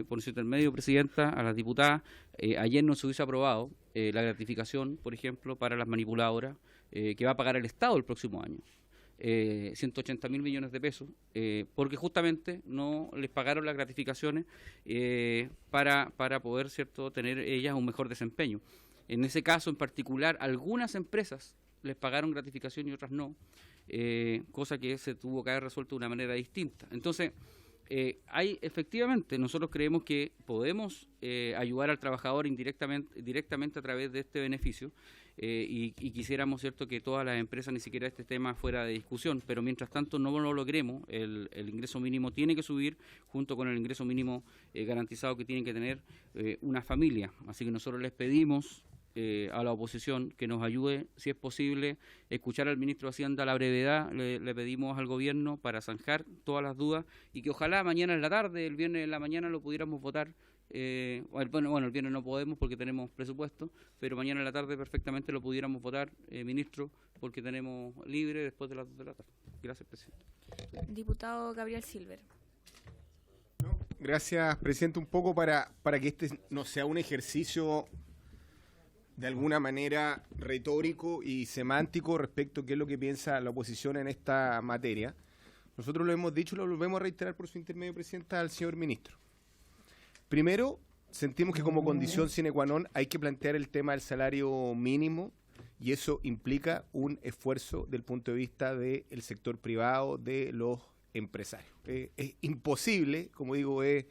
por su intermedio, presidenta, a las diputadas, ayer no se hubiese aprobado la gratificación, por ejemplo, para las manipuladoras, que va a pagar el Estado el próximo año, 180.000 millones de pesos, porque justamente no les pagaron las gratificaciones para poder, ¿cierto?, tener ellas un mejor desempeño. En ese caso en particular, algunas empresas les pagaron gratificación y otras no, cosa que se tuvo que haber resuelto de una manera distinta. Entonces, efectivamente, nosotros creemos que podemos ayudar al trabajador directamente a través de este beneficio, y quisiéramos, ¿cierto?, que todas las empresas ni siquiera este tema fuera de discusión, pero mientras tanto no lo logremos, el ingreso mínimo tiene que subir junto con el ingreso mínimo garantizado que tiene que tener una familia. Así que nosotros les pedimos a la oposición que nos ayude, si es posible, escuchar al ministro de Hacienda a la brevedad. Le pedimos al gobierno para zanjar todas las dudas y que ojalá mañana en la tarde, el viernes en la mañana lo pudiéramos votar. El viernes no podemos porque tenemos presupuesto, pero mañana en la tarde perfectamente lo pudiéramos votar, ministro, porque tenemos libre después de las 2 de la tarde. Gracias, presidente. Diputado Gabriel Silver. Gracias, presidente. Un poco para que este no sea un ejercicio de alguna manera retórico y semántico respecto a qué es lo que piensa la oposición en esta materia. Nosotros lo hemos dicho y lo volvemos a reiterar por su intermedio, presidenta, al señor ministro. Primero, sentimos que como condición sine qua non hay que plantear el tema del salario mínimo, y eso implica un esfuerzo del punto de vista del sector privado, de los empresarios. Es imposible, como digo, es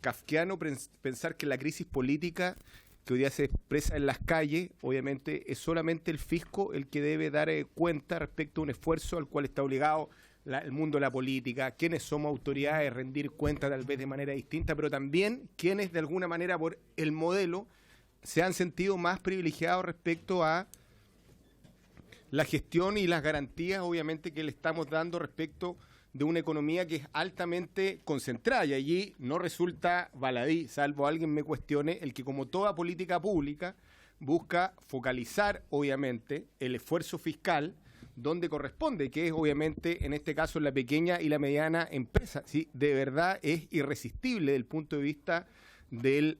kafkiano pensar que la crisis política que hoy día se expresa en las calles, obviamente es solamente el fisco el que debe dar cuenta respecto a un esfuerzo al cual está obligado el mundo de la política, quienes somos autoridades, rendir cuentas tal vez de manera distinta, pero también quienes de alguna manera por el modelo se han sentido más privilegiados respecto a la gestión y las garantías, obviamente, que le estamos dando respecto de una economía que es altamente concentrada, y allí no resulta baladí, salvo alguien me cuestione, el que como toda política pública busca focalizar, obviamente, el esfuerzo fiscal donde corresponde, que es obviamente en este caso la pequeña y la mediana empresa. ¿Sí? De verdad es irresistible desde el punto de vista del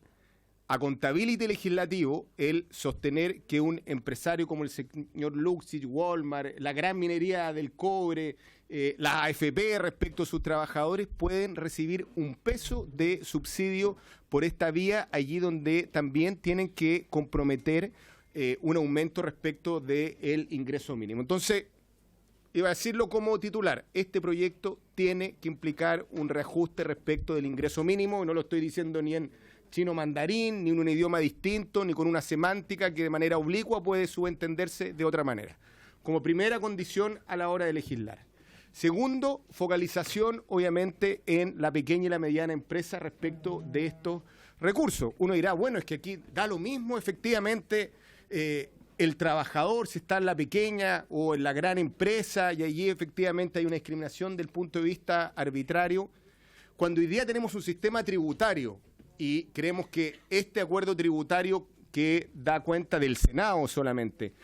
accountability legislativo el sostener que un empresario como el señor Luxich, Walmart, la gran minería del cobre, la AFP respecto a sus trabajadores pueden recibir un peso de subsidio por esta vía, allí donde también tienen que comprometer un aumento respecto del ingreso mínimo. Entonces, iba a decirlo como titular, este proyecto tiene que implicar un reajuste respecto del ingreso mínimo, y no lo estoy diciendo ni en chino mandarín, ni en un idioma distinto, ni con una semántica que de manera oblicua puede subentenderse de otra manera, como primera condición a la hora de legislar. Segundo, focalización obviamente en la pequeña y la mediana empresa respecto de estos recursos. Uno dirá, bueno, es que aquí da lo mismo efectivamente el trabajador si está en la pequeña o en la gran empresa y allí efectivamente hay una discriminación del punto de vista arbitrario. Cuando hoy día tenemos un sistema tributario y creemos que este acuerdo tributario que da cuenta del Senado solamente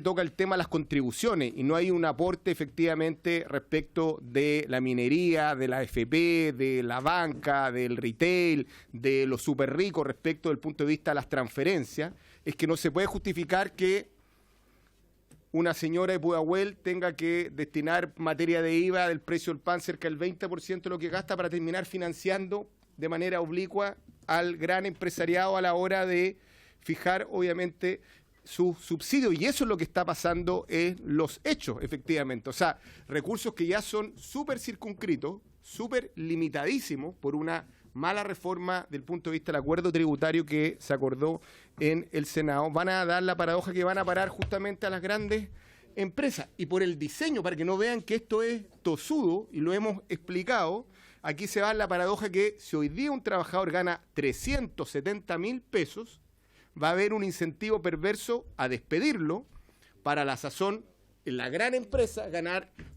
toca el tema de las contribuciones y no hay un aporte efectivamente respecto de la minería, de la AFP, de la banca, del retail, de los súper ricos respecto del punto de vista de las transferencias, es que no se puede justificar que una señora de Pudahuel tenga que destinar materia de IVA del precio del pan cerca del 20% de lo que gasta para terminar financiando de manera oblicua al gran empresariado a la hora de fijar obviamente su subsidio, y eso es lo que está pasando en los hechos, efectivamente. O sea, recursos que ya son súper circunscritos, súper limitadísimos por una mala reforma del punto de vista del acuerdo tributario que se acordó en el Senado, van a dar la paradoja que van a parar justamente a las grandes empresas. Y por el diseño, para que no vean que esto es tosudo, y lo hemos explicado, aquí se va la paradoja que si hoy día un trabajador gana 370.000 pesos, va a haber un incentivo perverso a despedirlo para la sazón en la gran empresa,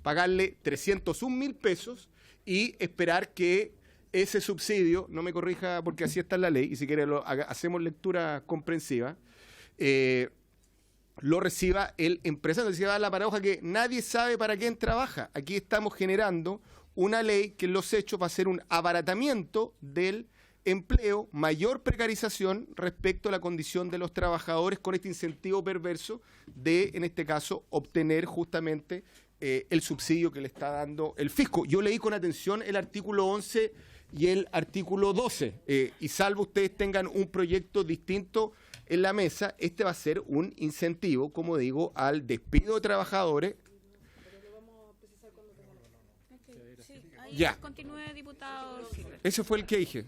pagarle 301.000 pesos y esperar que ese subsidio, no me corrija porque así está en la ley, y si quiere hacemos lectura comprensiva, lo reciba el empresario. Entonces va a dar la paradoja que nadie sabe para quién trabaja. Aquí estamos generando una ley que en los hechos va a ser un abaratamiento del empleo, mayor precarización respecto a la condición de los trabajadores con este incentivo perverso de, en este caso, obtener justamente el subsidio que le está dando el fisco. Yo leí con atención el artículo 11 y el artículo 12, y salvo ustedes tengan un proyecto distinto en la mesa, este va a ser un incentivo, como digo, al despido de trabajadores. Sí, ahí ya. Continúe, diputado. Ese fue el que dije.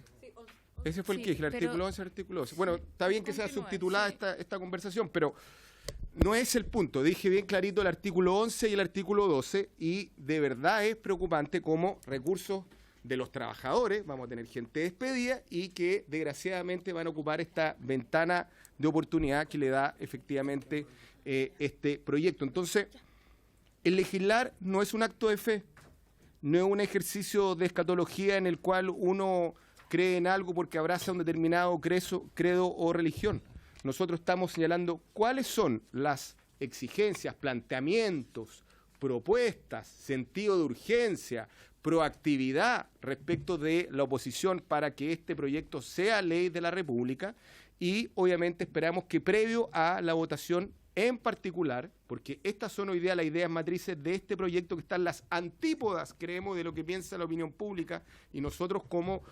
Ese fue el que dije, el artículo 11, el artículo 12. Bueno, está bien que sea subtitulada esta conversación, pero no es el punto. Dije bien clarito el artículo 11 y el artículo 12, y de verdad es preocupante cómo recursos de los trabajadores, vamos a tener gente despedida y que desgraciadamente van a ocupar esta ventana de oportunidad que le da efectivamente este proyecto. Entonces, el legislar no es un acto de fe, no es un ejercicio de escatología en el cual uno cree en algo porque abraza un determinado credo o religión. Nosotros estamos señalando cuáles son las exigencias, planteamientos, propuestas, sentido de urgencia, proactividad respecto de la oposición para que este proyecto sea ley de la República, y obviamente esperamos que previo a la votación en particular, porque estas son hoy día las ideas matrices de este proyecto que están las antípodas, creemos, de lo que piensa la opinión pública, y nosotros como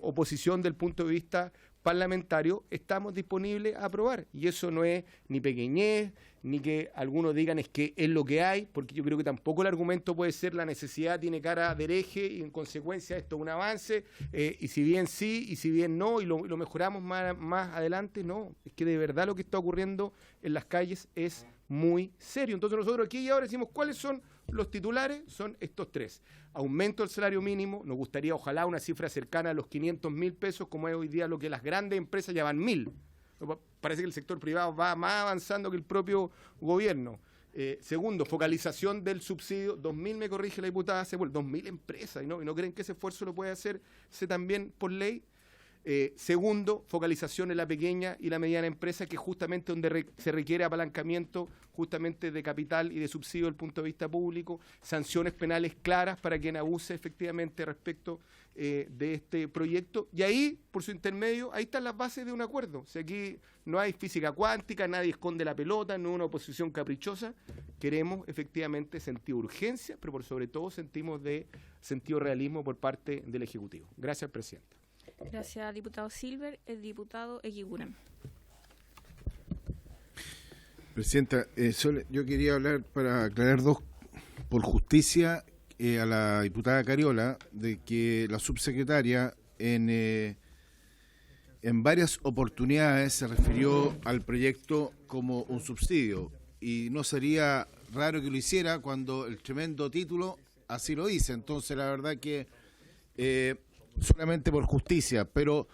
oposición del punto de vista parlamentario estamos disponibles a aprobar, y eso no es ni pequeñez, ni que algunos digan es que es lo que hay, porque yo creo que tampoco el argumento puede ser la necesidad tiene cara de hereje y en consecuencia esto es un avance, y si bien sí y si bien no, y lo mejoramos más adelante, no, es que de verdad lo que está ocurriendo en las calles es muy serio. Entonces nosotros aquí y ahora decimos cuáles son los titulares, son estos tres: aumento del salario mínimo, nos gustaría ojalá una cifra cercana a los 500.000 pesos, como es hoy día lo que las grandes empresas ya van 1.000. Parece que el sector privado va más avanzando que el propio gobierno. Segundo, focalización del subsidio, 2.000, me corrige la diputada, 2.000 empresas, y no creen que ese esfuerzo lo puede hacerse también por ley. Segundo, focalización en la pequeña y la mediana empresa, que es justamente donde se requiere apalancamiento justamente de capital y de subsidio desde el punto de vista público, sanciones penales claras para quien abuse efectivamente respecto de este proyecto. Y ahí, por su intermedio, ahí están las bases de un acuerdo. O sea, aquí no hay física cuántica, nadie esconde la pelota, no es una oposición caprichosa. Queremos efectivamente sentido de urgencia, pero por sobre todo sentimos de sentido de realismo por parte del Ejecutivo. Gracias, presidenta. Gracias, diputado Silver. El diputado Eguiguren. Presidenta, yo quería hablar para aclarar dos, por justicia, a la diputada Cariola, de que la subsecretaria en varias oportunidades se refirió al proyecto como un subsidio, y no sería raro que lo hiciera cuando el tremendo título así lo dice. Entonces, la verdad que solamente por justicia, pero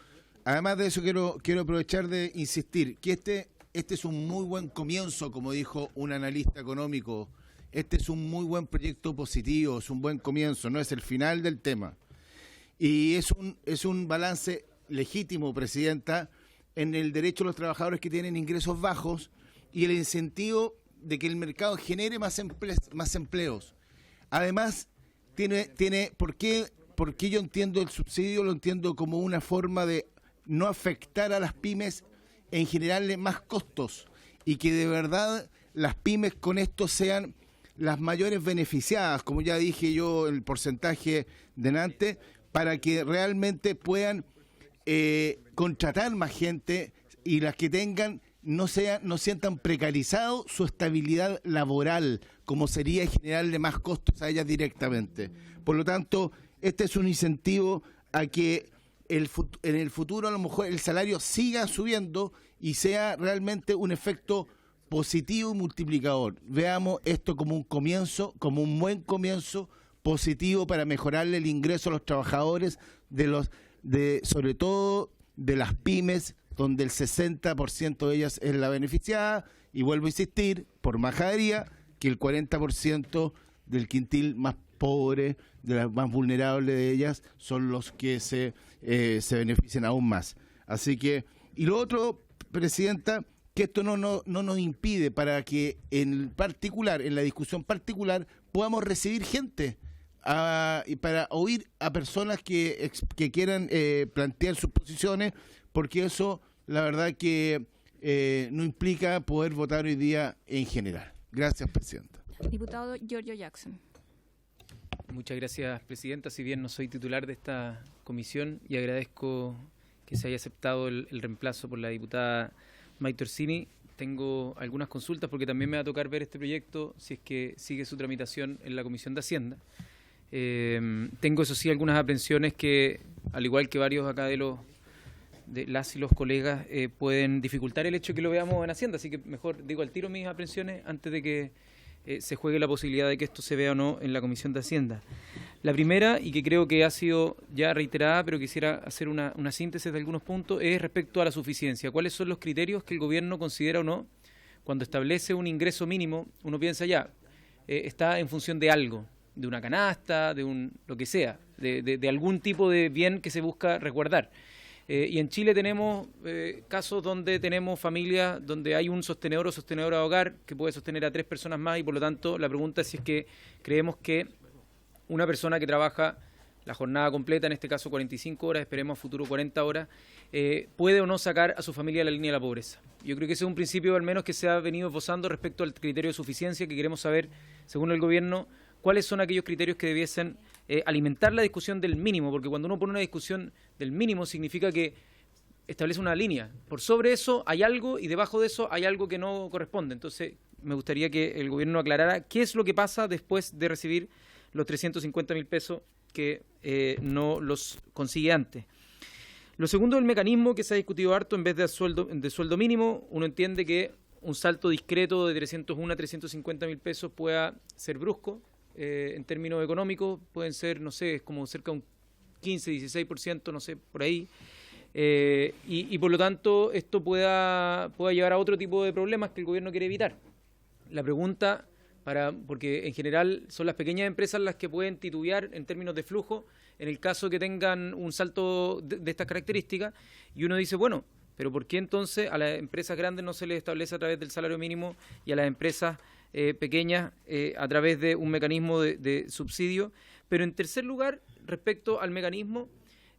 además de eso quiero aprovechar de insistir que este es un muy buen comienzo, como dijo un analista económico. Este es un muy buen proyecto positivo, es un buen comienzo, no es el final del tema. Y es un balance legítimo, presidenta, en el derecho de los trabajadores que tienen ingresos bajos y el incentivo de que el mercado genere más empleos. Además, ¿por qué yo entiendo el subsidio? Lo entiendo como una forma de no afectar a las pymes en generarle más costos, y que de verdad las pymes con esto sean las mayores beneficiadas, como ya dije yo el porcentaje delante, para que realmente puedan contratar más gente, y las que tengan no sientan precarizado su estabilidad laboral, como sería generarle más costos a ellas directamente. Por lo tanto, este es un incentivo a que en el futuro a lo mejor el salario siga subiendo y sea realmente un efecto positivo y multiplicador. Veamos esto como un comienzo, como un buen comienzo positivo para mejorarle el ingreso a los trabajadores, sobre todo de las pymes, donde el 60% de ellas es la beneficiada, y vuelvo a insistir, por majadería, que el 40% del quintil más pobre, de las más vulnerables de ellas, son los que se benefician aún más. Así que, y lo otro, presidenta, que esto no nos impide para que en la discusión particular, podamos recibir gente y para oír a personas que quieran plantear sus posiciones, porque eso, la verdad que no implica poder votar hoy día en general. Gracias, presidenta. Diputado Giorgio Jackson. Muchas gracias, presidenta. Si bien no soy titular de esta comisión, y agradezco que se haya aceptado el reemplazo por la diputada Maite Orsini, tengo algunas consultas porque también me va a tocar ver este proyecto si es que sigue su tramitación en la Comisión de Hacienda. Tengo, eso sí, algunas aprensiones que, al igual que varios acá de las y los colegas, pueden dificultar el hecho de que lo veamos en Hacienda, así que mejor digo al tiro mis aprensiones antes de que se juegue la posibilidad de que esto se vea o no en la Comisión de Hacienda. La primera, y que creo que ha sido ya reiterada, pero quisiera hacer una síntesis de algunos puntos, es respecto a la suficiencia. ¿Cuáles son los criterios que el gobierno considera o no cuando establece un ingreso mínimo? Uno piensa ya, está en función de algo, de una canasta, de lo que sea, de algún tipo de bien que se busca resguardar. Y en Chile tenemos casos donde tenemos familias donde hay un sostenedor o sostenedora de hogar que puede sostener a 3 personas más, y por lo tanto la pregunta es si es que creemos que una persona que trabaja la jornada completa, en este caso 45 horas, esperemos a futuro 40 horas, puede o no sacar a su familia de la línea de la pobreza. Yo creo que ese es un principio al menos que se ha venido esbozando respecto al criterio de suficiencia, que queremos saber, según el gobierno, cuáles son aquellos criterios que debiesen alimentar la discusión del mínimo, porque cuando uno pone una discusión del mínimo significa que establece una línea. Por sobre eso hay algo y debajo de eso hay algo que no corresponde. Entonces me gustaría que el gobierno aclarara qué es lo que pasa después de recibir los 350.000 pesos que no los consigue antes. Lo segundo, el mecanismo que se ha discutido harto, en vez de sueldo mínimo, uno entiende que un salto discreto de 301 a 350.000 pesos pueda ser brusco. En términos económicos pueden ser, no sé, como cerca de un 15, 16%, no sé, por ahí. Y por lo tanto esto pueda llevar a otro tipo de problemas que el gobierno quiere evitar. La pregunta, porque en general son las pequeñas empresas las que pueden titubear en términos de flujo, en el caso que tengan un salto de estas características, y uno dice, bueno, pero ¿por qué entonces a las empresas grandes no se les establece a través del salario mínimo y a las empresas pequeñas a través de un mecanismo de subsidio? Pero en tercer lugar, respecto al mecanismo,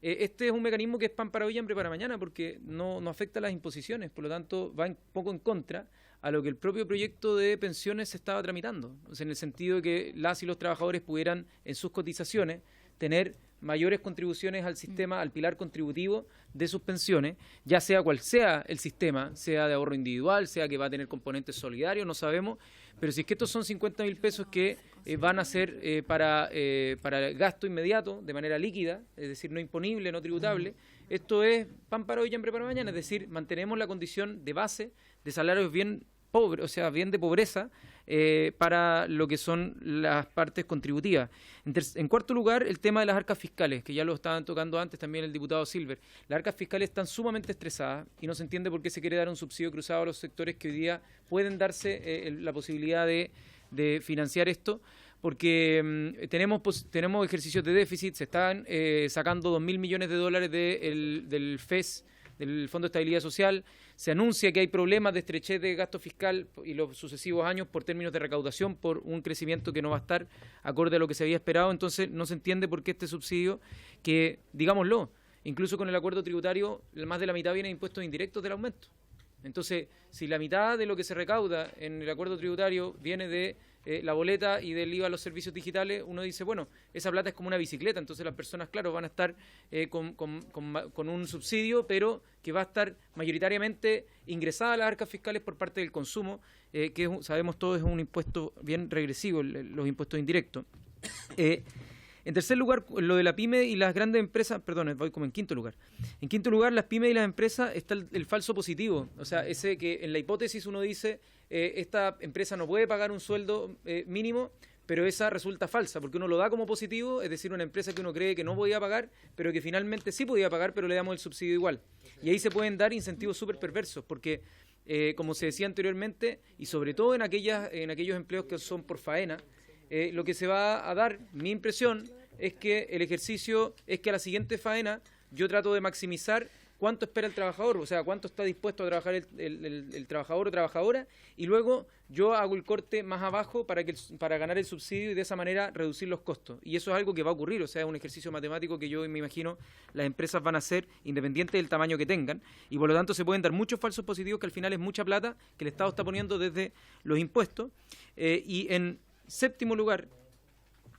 este es un mecanismo que es pan para hoy y hambre para mañana, porque no afecta a las imposiciones, por lo tanto va un poco en contra a lo que el propio proyecto de pensiones se estaba tramitando, o sea, en el sentido de que las y los trabajadores pudieran en sus cotizaciones tener mayores contribuciones al sistema, al pilar contributivo de sus pensiones, ya sea cual sea el sistema, sea de ahorro individual, sea que va a tener componentes solidarios, no sabemos, pero si es que estos son 50.000 pesos que van a ser para el gasto inmediato, de manera líquida, es decir, no imponible, no tributable, esto es pan para hoy y hambre para mañana, es decir, mantenemos la condición de base de salarios bien pobres, o sea, bien de pobreza, para lo que son las partes contributivas. En cuarto lugar, el tema de las arcas fiscales, que ya lo estaban tocando antes también el diputado Silver. Las arcas fiscales están sumamente estresadas y no se entiende por qué se quiere dar un subsidio cruzado a los sectores que hoy día pueden darse la posibilidad de financiar esto, porque tenemos ejercicios de déficit, se están sacando 2.000 millones de dólares del FES, del Fondo de Estabilidad Social. Se anuncia que hay problemas de estrechez de gasto fiscal y los sucesivos años por términos de recaudación, por un crecimiento que no va a estar acorde a lo que se había esperado. Entonces no se entiende por qué este subsidio, que, digámoslo, incluso con el acuerdo tributario, más de la mitad viene de impuestos indirectos del aumento. Entonces, si la mitad de lo que se recauda en el acuerdo tributario viene de la boleta y del IVA a los servicios digitales, uno dice, bueno, esa plata es como una bicicleta, entonces las personas, claro, van a estar con un subsidio, pero que va a estar mayoritariamente ingresada a las arcas fiscales por parte del consumo, que sabemos todos es un impuesto bien regresivo, los impuestos indirectos. En tercer lugar, lo de la pyme y las grandes empresas, perdón, voy como en quinto lugar. En quinto lugar, las pymes y las empresas está el falso positivo. O sea, ese que en la hipótesis uno dice, esta empresa no puede pagar un sueldo mínimo, pero esa resulta falsa, porque uno lo da como positivo, es decir, una empresa que uno cree que no podía pagar, pero que finalmente sí podía pagar, pero le damos el subsidio igual. Y ahí se pueden dar incentivos súper perversos, porque, como se decía anteriormente, y sobre todo en aquellos empleos que son por faena, lo que se va a dar, mi impresión, es que el ejercicio es que a la siguiente faena yo trato de maximizar cuánto espera el trabajador, o sea, cuánto está dispuesto a trabajar el trabajador o trabajadora, y luego yo hago el corte más abajo para ganar el subsidio y de esa manera reducir los costos. Y eso es algo que va a ocurrir, o sea, es un ejercicio matemático que yo me imagino las empresas van a hacer independiente del tamaño que tengan, y por lo tanto se pueden dar muchos falsos positivos que al final es mucha plata que el Estado está poniendo desde los impuestos. Y en séptimo lugar,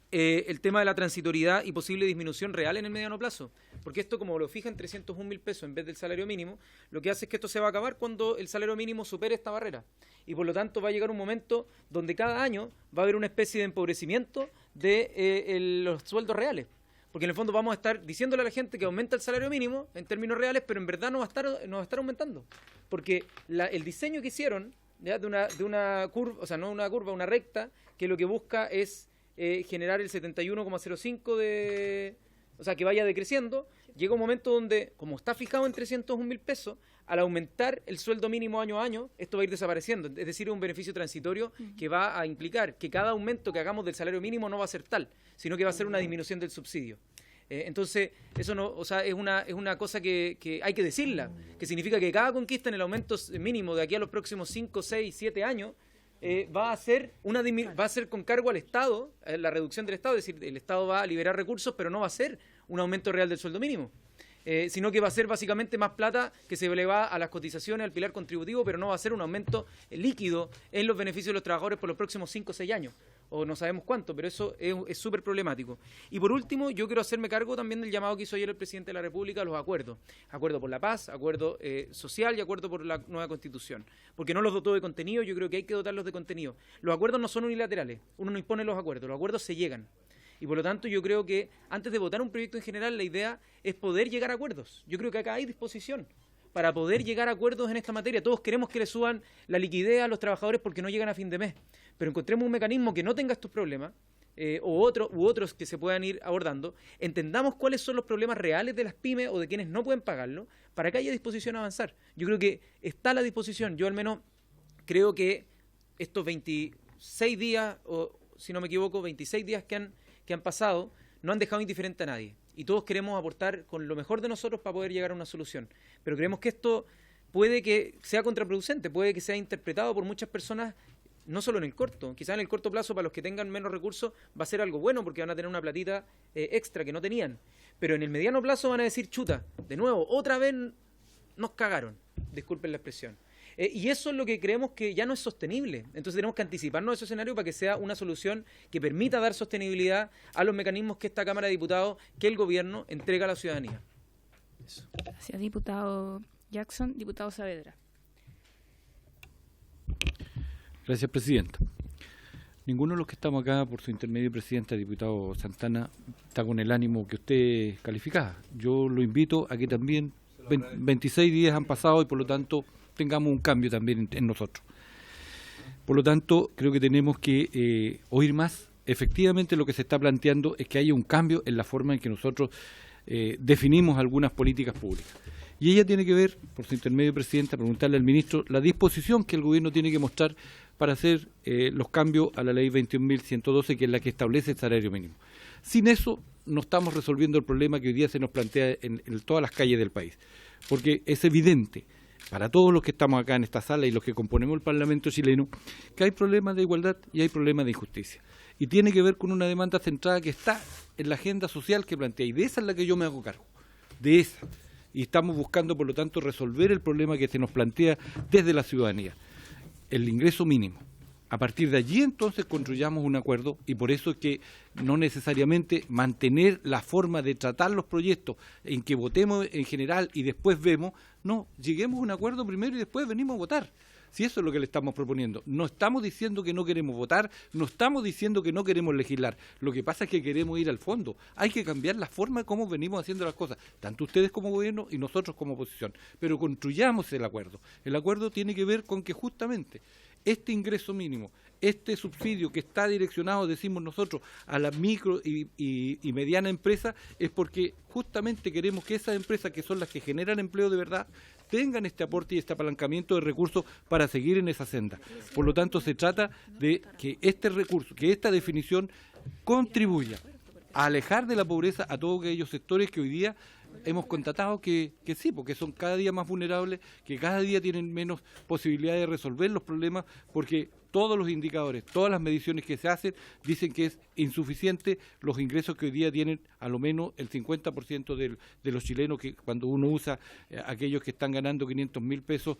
el tema de la transitoriedad y posible disminución real en el mediano plazo, porque esto, como lo fijan 301.000 pesos en vez del salario mínimo, lo que hace es que esto se va a acabar cuando el salario mínimo supere esta barrera, y por lo tanto va a llegar un momento donde cada año va a haber una especie de empobrecimiento de los sueldos reales, porque en el fondo vamos a estar diciéndole a la gente que aumenta el salario mínimo en términos reales, pero en verdad no va a estar aumentando, porque el diseño que hicieron, ¿ya?, de una curva, o sea, no una curva, una recta, que lo que busca es generar el 71,05 o sea, que vaya decreciendo, llega un momento donde, como está fijado en 301.000 pesos, al aumentar el sueldo mínimo año a año, esto va a ir desapareciendo, es decir, es un beneficio transitorio que va a implicar que cada aumento que hagamos del salario mínimo no va a ser tal, sino que va a ser una disminución del subsidio. Entonces, eso no, o sea, es una cosa que hay que decirla, que significa que cada conquista en el aumento mínimo de aquí a los próximos 5, 6, 7 años, va a ser con cargo al Estado, la reducción del Estado, es decir, el Estado va a liberar recursos, pero no va a ser un aumento real del sueldo mínimo, sino que va a ser básicamente más plata que se le va a las cotizaciones, al pilar contributivo, pero no va a ser un aumento líquido en los beneficios de los trabajadores por los próximos 5 o 6 años, o no sabemos cuánto, pero eso es súper problemático. Y por último, yo quiero hacerme cargo también del llamado que hizo ayer el presidente de la República a los acuerdos. Acuerdo por la paz, acuerdo social y acuerdo por la nueva Constitución. Porque no los dotó de contenido, yo creo que hay que dotarlos de contenido. Los acuerdos no son unilaterales, uno no impone los acuerdos se llegan. Y por lo tanto yo creo que antes de votar un proyecto en general, la idea es poder llegar a acuerdos. Yo creo que acá hay disposición para poder llegar a acuerdos en esta materia. Todos queremos que le suban la liquidez a los trabajadores porque no llegan a fin de mes. Pero encontremos un mecanismo que no tenga estos problemas, u otros que se puedan ir abordando. Entendamos cuáles son los problemas reales de las pymes o de quienes no pueden pagarlo, para que haya disposición a avanzar. Yo creo que está a la disposición. Yo al menos creo que estos 26 días, o si no me equivoco, 26 días que han pasado, no han dejado indiferente a nadie. y todos queremos aportar con lo mejor de nosotros para poder llegar a una solución. Pero creemos que esto puede que sea contraproducente, puede que sea interpretado por muchas personas, no solo en el corto, quizás en el corto plazo para los que tengan menos recursos va a ser algo bueno porque van a tener una platita extra que no tenían, pero en el mediano plazo van a decir, chuta, de nuevo, otra vez nos cagaron, disculpen la expresión. Y eso es lo que creemos que ya no es sostenible. Entonces tenemos que anticiparnos a ese escenario para que sea una solución que permita dar sostenibilidad a los mecanismos que esta Cámara de Diputados, que el Gobierno entrega a la ciudadanía. Eso. Gracias, diputado Jackson. Diputado Saavedra. Gracias, presidenta. Ninguno de los que estamos acá, por su intermedio, presidenta, diputado Santana, está con el ánimo que usted calificaba. Yo lo invito a que también 26 días han pasado y por lo tanto tengamos un cambio también en nosotros. Por lo tanto, creo que tenemos que oír más. Efectivamente, lo que se está planteando es que haya un cambio en la forma en que nosotros definimos algunas políticas públicas. Y ella tiene que ver, por su intermedio, presidenta, preguntarle al ministro la disposición que el gobierno tiene que mostrar para hacer los cambios a la ley 21.112, que es la que establece el salario mínimo. Sin eso, no estamos resolviendo el problema que hoy día se nos plantea en todas las calles del país. Porque es evidente, para todos los que estamos acá en esta sala y los que componemos el Parlamento chileno, que hay problemas de igualdad y hay problemas de injusticia. Y tiene que ver con una demanda centrada que está en la agenda social que plantea, y de esa es la que yo me hago cargo, de esa. Y estamos buscando, por lo tanto, resolver el problema que se nos plantea desde la ciudadanía, el ingreso mínimo. A partir de allí, entonces, construyamos un acuerdo, y por eso es que no necesariamente mantener la forma de tratar los proyectos en que votemos en general y después vemos, no, lleguemos a un acuerdo primero y después venimos a votar. Si eso es lo que le estamos proponiendo. No estamos diciendo que no queremos votar, no estamos diciendo que no queremos legislar. Lo que pasa es que queremos ir al fondo. Hay que cambiar la forma de cómo venimos haciendo las cosas, tanto ustedes como gobierno y nosotros como oposición. Pero construyamos el acuerdo. El acuerdo tiene que ver con que justamente este ingreso mínimo, este subsidio que está direccionado, decimos nosotros, a la micro y mediana empresa, es porque justamente queremos que esas empresas, que son las que generan empleo de verdad, tengan este aporte y este apalancamiento de recursos para seguir en esa senda. Por lo tanto, se trata de que este recurso, que esta definición contribuya a alejar de la pobreza a todos aquellos sectores que hoy día hemos constatado que sí, porque son cada día más vulnerables, que cada día tienen menos posibilidad de resolver los problemas, porque todos los indicadores, todas las mediciones que se hacen dicen que es insuficiente los ingresos que hoy día tienen a lo menos el 50% de los chilenos, que cuando uno usa aquellos que están ganando 500.000 pesos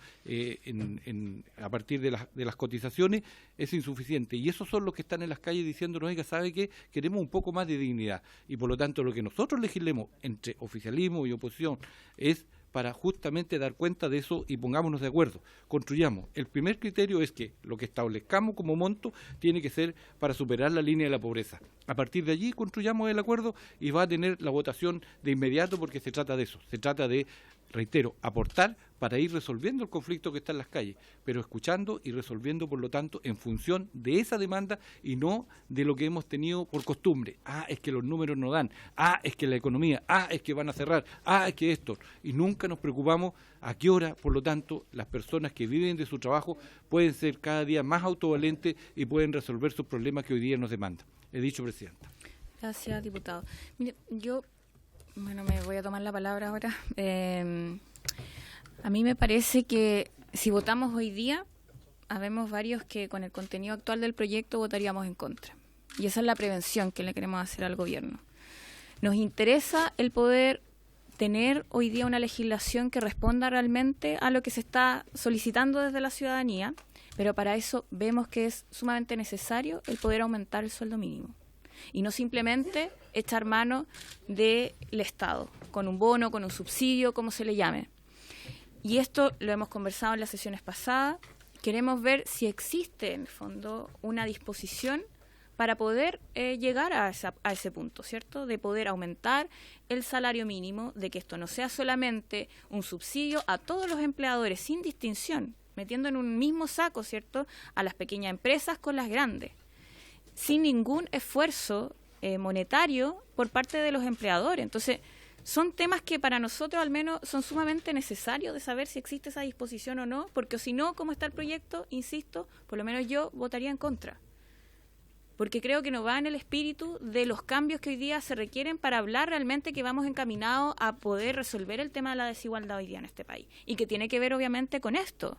a partir de las cotizaciones, es insuficiente. Y esos son los que están en las calles diciéndonos, oiga, ¿sabe qué? Queremos un poco más de dignidad. Y por lo tanto, lo que nosotros legislemos entre oficialismo y oposición es para justamente dar cuenta de eso y pongámonos de acuerdo, construyamos. El primer criterio es que lo que establezcamos como monto tiene que ser para superar la línea de la pobreza. A partir de allí construyamos el acuerdo y va a tener la votación de inmediato, porque se trata de eso, se trata de, reitero, aportar para ir resolviendo el conflicto que está en las calles, pero escuchando y resolviendo, por lo tanto, en función de esa demanda y no de lo que hemos tenido por costumbre. Es que los números no dan, es que la economía, es que van a cerrar, es que esto. Y nunca nos preocupamos a qué hora, por lo tanto, las personas que viven de su trabajo pueden ser cada día más autovalentes y pueden resolver sus problemas que hoy día nos demandan. He dicho, presidenta. Gracias, diputado. Mire, me voy a tomar la palabra ahora. A mí me parece que si votamos hoy día, habemos varios que con el contenido actual del proyecto votaríamos en contra. Y esa es la prevención que le queremos hacer al gobierno. Nos interesa el poder tener hoy día una legislación que responda realmente a lo que se está solicitando desde la ciudadanía, pero para eso vemos que es sumamente necesario el poder aumentar el sueldo mínimo. Y no simplemente echar mano del Estado, con un bono, con un subsidio, como se le llame. Y esto lo hemos conversado en las sesiones pasadas. Queremos ver si existe, en el fondo, una disposición para poder llegar a ese punto, ¿cierto? De poder aumentar el salario mínimo, de que esto no sea solamente un subsidio a todos los empleadores, sin distinción, metiendo en un mismo saco, ¿cierto?, a las pequeñas empresas con las grandes, sin ningún esfuerzo monetario por parte de los empleadores. Entonces, son temas que para nosotros al menos son sumamente necesarios de saber si existe esa disposición o no, porque si no, como está el proyecto, insisto, por lo menos yo votaría en contra. porque creo que no va en el espíritu de los cambios que hoy día se requieren para hablar realmente que vamos encaminados a poder resolver el tema de la desigualdad hoy día en este país, y que tiene que ver obviamente con esto.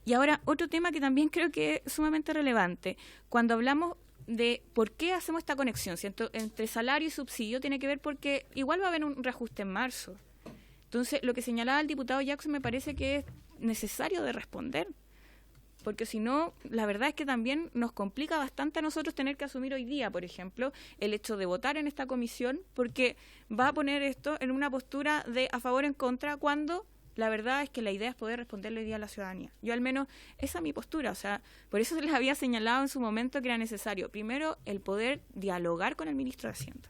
Y ahora, otro tema que también creo que es sumamente relevante, cuando hablamos de por qué hacemos esta conexión entre salario y subsidio, tiene que ver porque igual va a haber un reajuste en marzo. Entonces, lo que señalaba el diputado Jackson me parece que es necesario de responder, porque si no, la verdad es que también nos complica bastante a nosotros tener que asumir hoy día, por ejemplo, el hecho de votar en esta comisión, porque va a poner esto en una postura de a favor o en contra, cuando la verdad es que la idea es poder responderle hoy día a la ciudadanía. Yo al menos, esa es mi postura, o sea, por eso les había señalado en su momento que era necesario, primero, el poder dialogar con el ministro de Hacienda.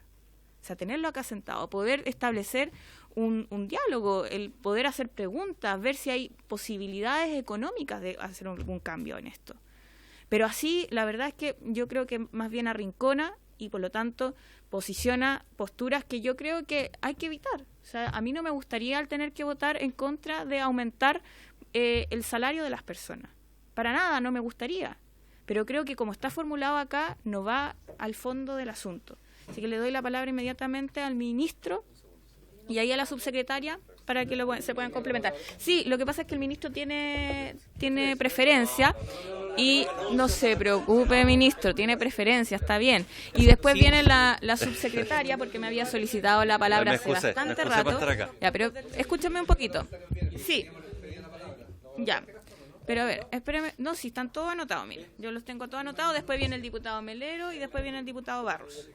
O sea, tenerlo acá sentado, poder establecer un diálogo, el poder hacer preguntas, ver si hay posibilidades económicas de hacer algún cambio en esto. Pero así, la verdad es que yo creo que más bien arrincona y por lo tanto posiciona posturas que yo creo que hay que evitar. O sea, a mí no me gustaría al tener que votar en contra de aumentar el salario de las personas. Para nada, no me gustaría. Pero creo que como está formulado acá, no va al fondo del asunto. Así que le doy la palabra inmediatamente al ministro y ahí a la subsecretaria para que se puedan complementar. Sí, lo que pasa es que el ministro tiene preferencia y no se preocupe, ministro, tiene preferencia, está bien. Y después viene la subsecretaria porque me había solicitado la palabra hace bastante rato. Ya, pero escúchame un poquito. Sí, ya. Pero a ver, espérame. No, sí, están todos anotados, mire. Yo los tengo todos anotados. Después viene el diputado Melero y después viene el diputado Barros.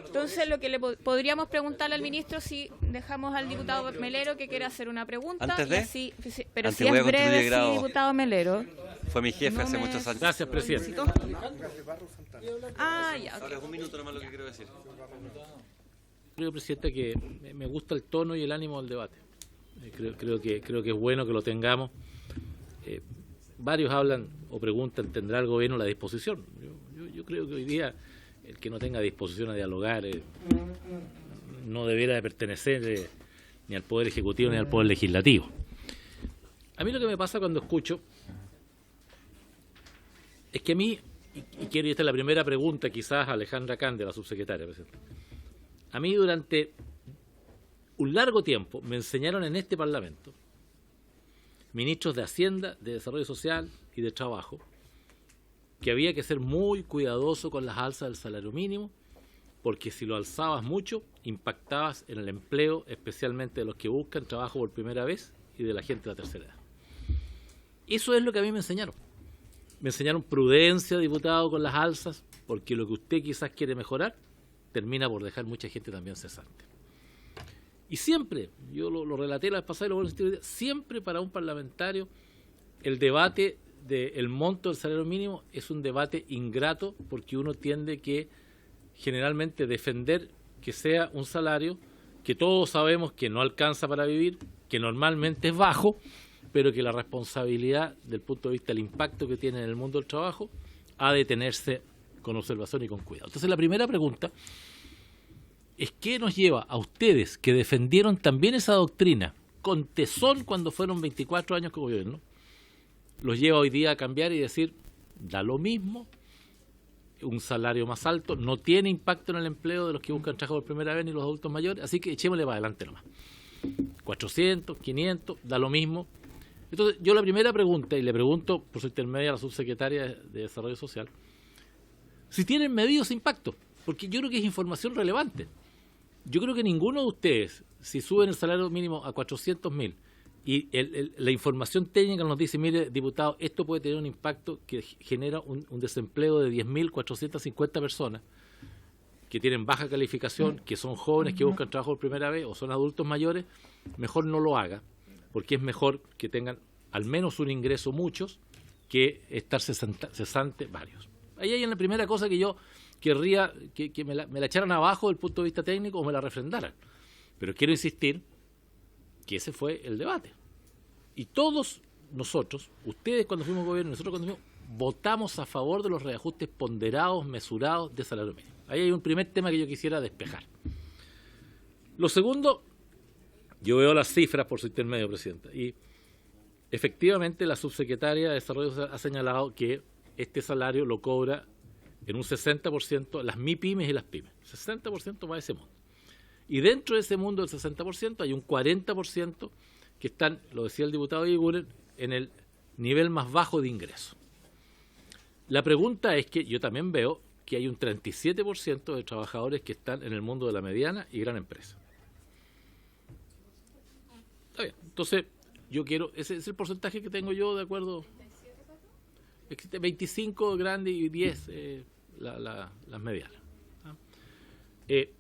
Entonces, lo que le podríamos preguntarle al ministro, si dejamos al diputado Melero que quiera hacer una pregunta. Antes de, y así, pero si es breve, sí, diputado Melero. Fue mi jefe hace muchos años. Gracias, presidente. Ah, ya. Ahora es un minuto nomás lo que quiero decir. Creo, presidente, que me gusta el tono y el ánimo del debate. Creo que es bueno que lo tengamos. Varios hablan o preguntan, ¿tendrá el gobierno la disposición? Yo creo que hoy día el que no tenga disposición a dialogar no debiera de pertenecer ni al Poder Ejecutivo ni al Poder Legislativo. A mí lo que me pasa cuando escucho es que a mí, y quiero, y esta es la primera pregunta quizás a Alejandra Cande, la subsecretaria, presidente. A mí durante un largo tiempo me enseñaron en este Parlamento ministros de Hacienda, de Desarrollo Social y de Trabajo, que había que ser muy cuidadoso con las alzas del salario mínimo, porque si lo alzabas mucho, impactabas en el empleo, especialmente de los que buscan trabajo por primera vez y de la gente de la tercera edad. Eso es lo que a mí me enseñaron. Me enseñaron prudencia, diputado, con las alzas, porque lo que usted quizás quiere mejorar, termina por dejar mucha gente también cesante. Y siempre, yo lo relaté la vez pasada y lo voy a decir hoy día, siempre para un parlamentario el debate del monto del salario mínimo es un debate ingrato, porque uno tiende que generalmente defender que sea un salario que todos sabemos que no alcanza para vivir, que normalmente es bajo, pero que la responsabilidad del punto de vista del impacto que tiene en el mundo del trabajo ha de tenerse con observación y con cuidado. Entonces la primera pregunta es qué nos lleva a ustedes, que defendieron también esa doctrina con tesón cuando fueron 24 años como gobierno, los lleva hoy día a cambiar y decir, da lo mismo, un salario más alto, no tiene impacto en el empleo de los que buscan trabajo por primera vez ni los adultos mayores, así que echémosle para adelante nomás. 400, 500, da lo mismo. Entonces, yo la primera pregunta, y le pregunto por su intermedio a la subsecretaria de Desarrollo Social, si tienen medido ese impacto, porque yo creo que es información relevante. Yo creo que ninguno de ustedes, si suben el salario mínimo a 400.000 y la información técnica nos dice, mire, diputado, esto puede tener un impacto que genera un desempleo de 10.450 personas que tienen baja calificación, que son jóvenes que buscan trabajo por primera vez o son adultos mayores, mejor no lo haga, porque es mejor que tengan al menos un ingreso muchos que estar cesante varios. Ahí hay la primera cosa que yo querría que me la echaran abajo desde el punto de vista técnico o me la refrendaran. Pero quiero insistir que ese fue el debate. Y todos nosotros, ustedes cuando fuimos gobierno, nosotros cuando fuimos, votamos a favor de los reajustes ponderados, mesurados de salario mínimo. Ahí hay un primer tema que yo quisiera despejar. Lo segundo, yo veo las cifras por su intermedio, presidenta, y efectivamente la subsecretaria de Desarrollo ha señalado que este salario lo cobra en un 60% las MIPYMES y las pymes. 60% va a ese mundo. Y dentro de ese mundo del 60% hay un 40% que están, lo decía el diputado Eguiguren, en el nivel más bajo de ingreso. La pregunta es que yo también veo que hay un 37% de trabajadores que están en el mundo de la mediana y gran empresa. Está bien. Entonces, yo quiero, ese es el porcentaje que tengo yo de acuerdo. 25 grandes y 10 las medianas.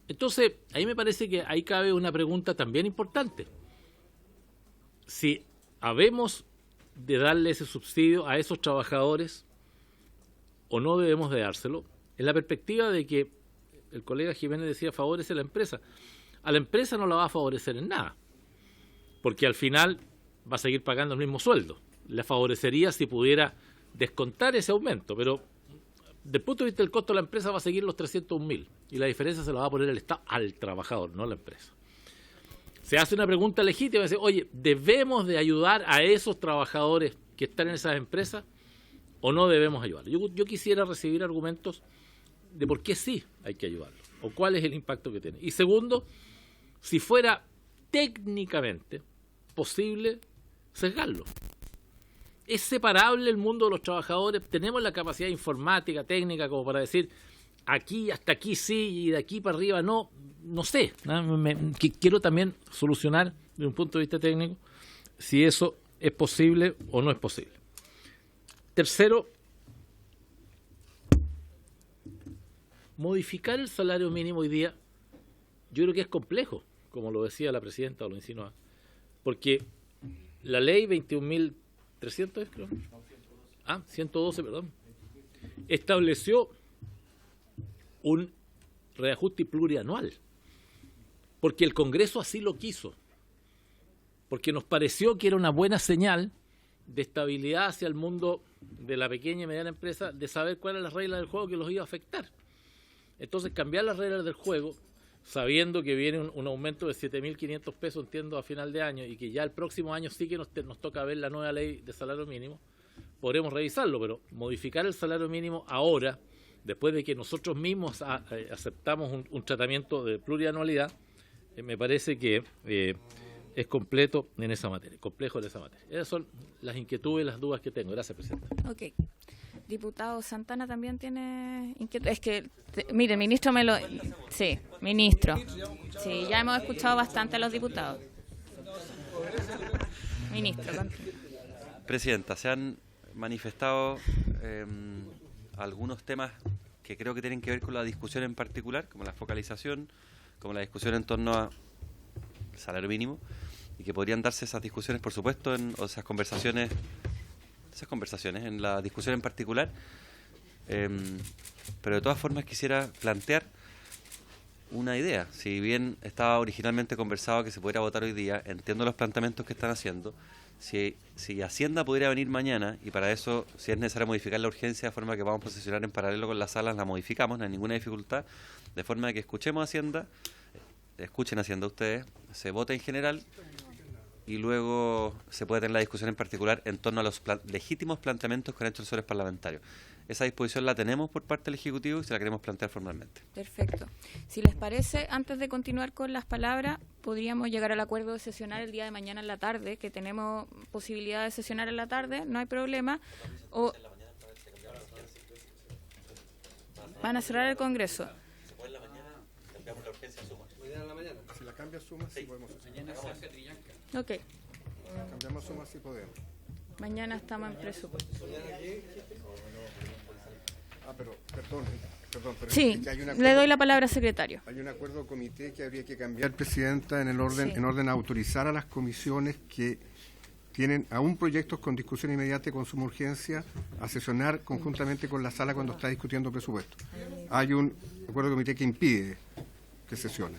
Entonces, ahí me parece que ahí cabe una pregunta también importante. Si habemos de darle ese subsidio a esos trabajadores o no debemos de dárselo, en la perspectiva de que el colega Jiménez decía favorece a la empresa. A la empresa no la va a favorecer en nada, porque al final va a seguir pagando el mismo sueldo. Le favorecería si pudiera descontar ese aumento, pero desde el punto de vista del costo, la empresa va a seguir los 301.000 y la diferencia se la va a poner el Estado al trabajador, no a la empresa. Se hace una pregunta legítima, dice, oye, ¿debemos de ayudar a esos trabajadores que están en esas empresas o no debemos ayudarlos? Yo quisiera recibir argumentos de por qué sí hay que ayudarlos o cuál es el impacto que tiene. Y segundo, si fuera técnicamente posible sesgarlo. ¿Es separable el mundo de los trabajadores? ¿Tenemos la capacidad informática, técnica, como para decir aquí, hasta aquí sí y de aquí para arriba no? No sé. Quiero también solucionar desde un punto de vista técnico si eso es posible o no es posible. Tercero, modificar el salario mínimo hoy día yo creo que es complejo, como lo decía la presidenta o lo insinuaba, porque la ley 21.300, creo. 112, perdón. Estableció un reajuste plurianual, porque el Congreso así lo quiso, porque nos pareció que era una buena señal de estabilidad hacia el mundo de la pequeña y mediana empresa, de saber cuáles eran las reglas del juego que los iba a afectar. Entonces, cambiar las reglas del juego, sabiendo que viene un aumento de 7.500 pesos, entiendo, a final de año, y que ya el próximo año sí que nos toca ver la nueva ley de salario mínimo, podremos revisarlo, pero modificar el salario mínimo ahora, después de que nosotros mismos aceptamos un tratamiento de plurianualidad, me parece que es complejo en esa materia. Esas son las inquietudes y las dudas que tengo. Gracias, presidenta. Ok. Diputado Santana también tiene inquietud. Es que, mire, ministro Sí, ministro. Sí, ya hemos escuchado bastante a los diputados. Ministro. Presidenta, se han manifestado algunos temas que creo que tienen que ver con la discusión en particular, como la focalización, como la discusión en torno al salario mínimo, y que podrían darse esas discusiones, por supuesto, esas conversaciones en la discusión en particular, pero de todas formas quisiera plantear una idea. Si bien estaba originalmente conversado que se pudiera votar hoy día, entiendo los planteamientos que están haciendo. Si Hacienda pudiera venir mañana, y para eso, si es necesario modificar la urgencia de forma que vamos a posicionar en paralelo con las salas, la modificamos, no hay ninguna dificultad, de forma que escuchen Hacienda ustedes, se vote en general, y luego se puede tener la discusión en particular en torno a los legítimos planteamientos que han hecho los señores parlamentarios. Esa disposición la tenemos por parte del Ejecutivo y se la queremos plantear formalmente. Perfecto. Si les parece, antes de continuar con las palabras, podríamos llegar al acuerdo de sesionar el día de mañana en la tarde, que tenemos posibilidad de sesionar en la tarde, no hay problema. O van a cerrar el Congreso. Si puede en la mañana, cambiamos la urgencia a suma. Mañana en la mañana. Si la cambia suma, sí podemos sesionar. Ok. Cambiamos suma, sí podemos. Mañana estamos en presupuesto. Pero sí, es que hay le doy la palabra al secretario. Hay un acuerdo comité que habría que cambiar, presidenta, en orden a autorizar a las comisiones que tienen aún proyectos con discusión inmediata y con suma urgencia a sesionar conjuntamente con la sala cuando está discutiendo presupuesto. Hay un acuerdo comité que impide que sesione.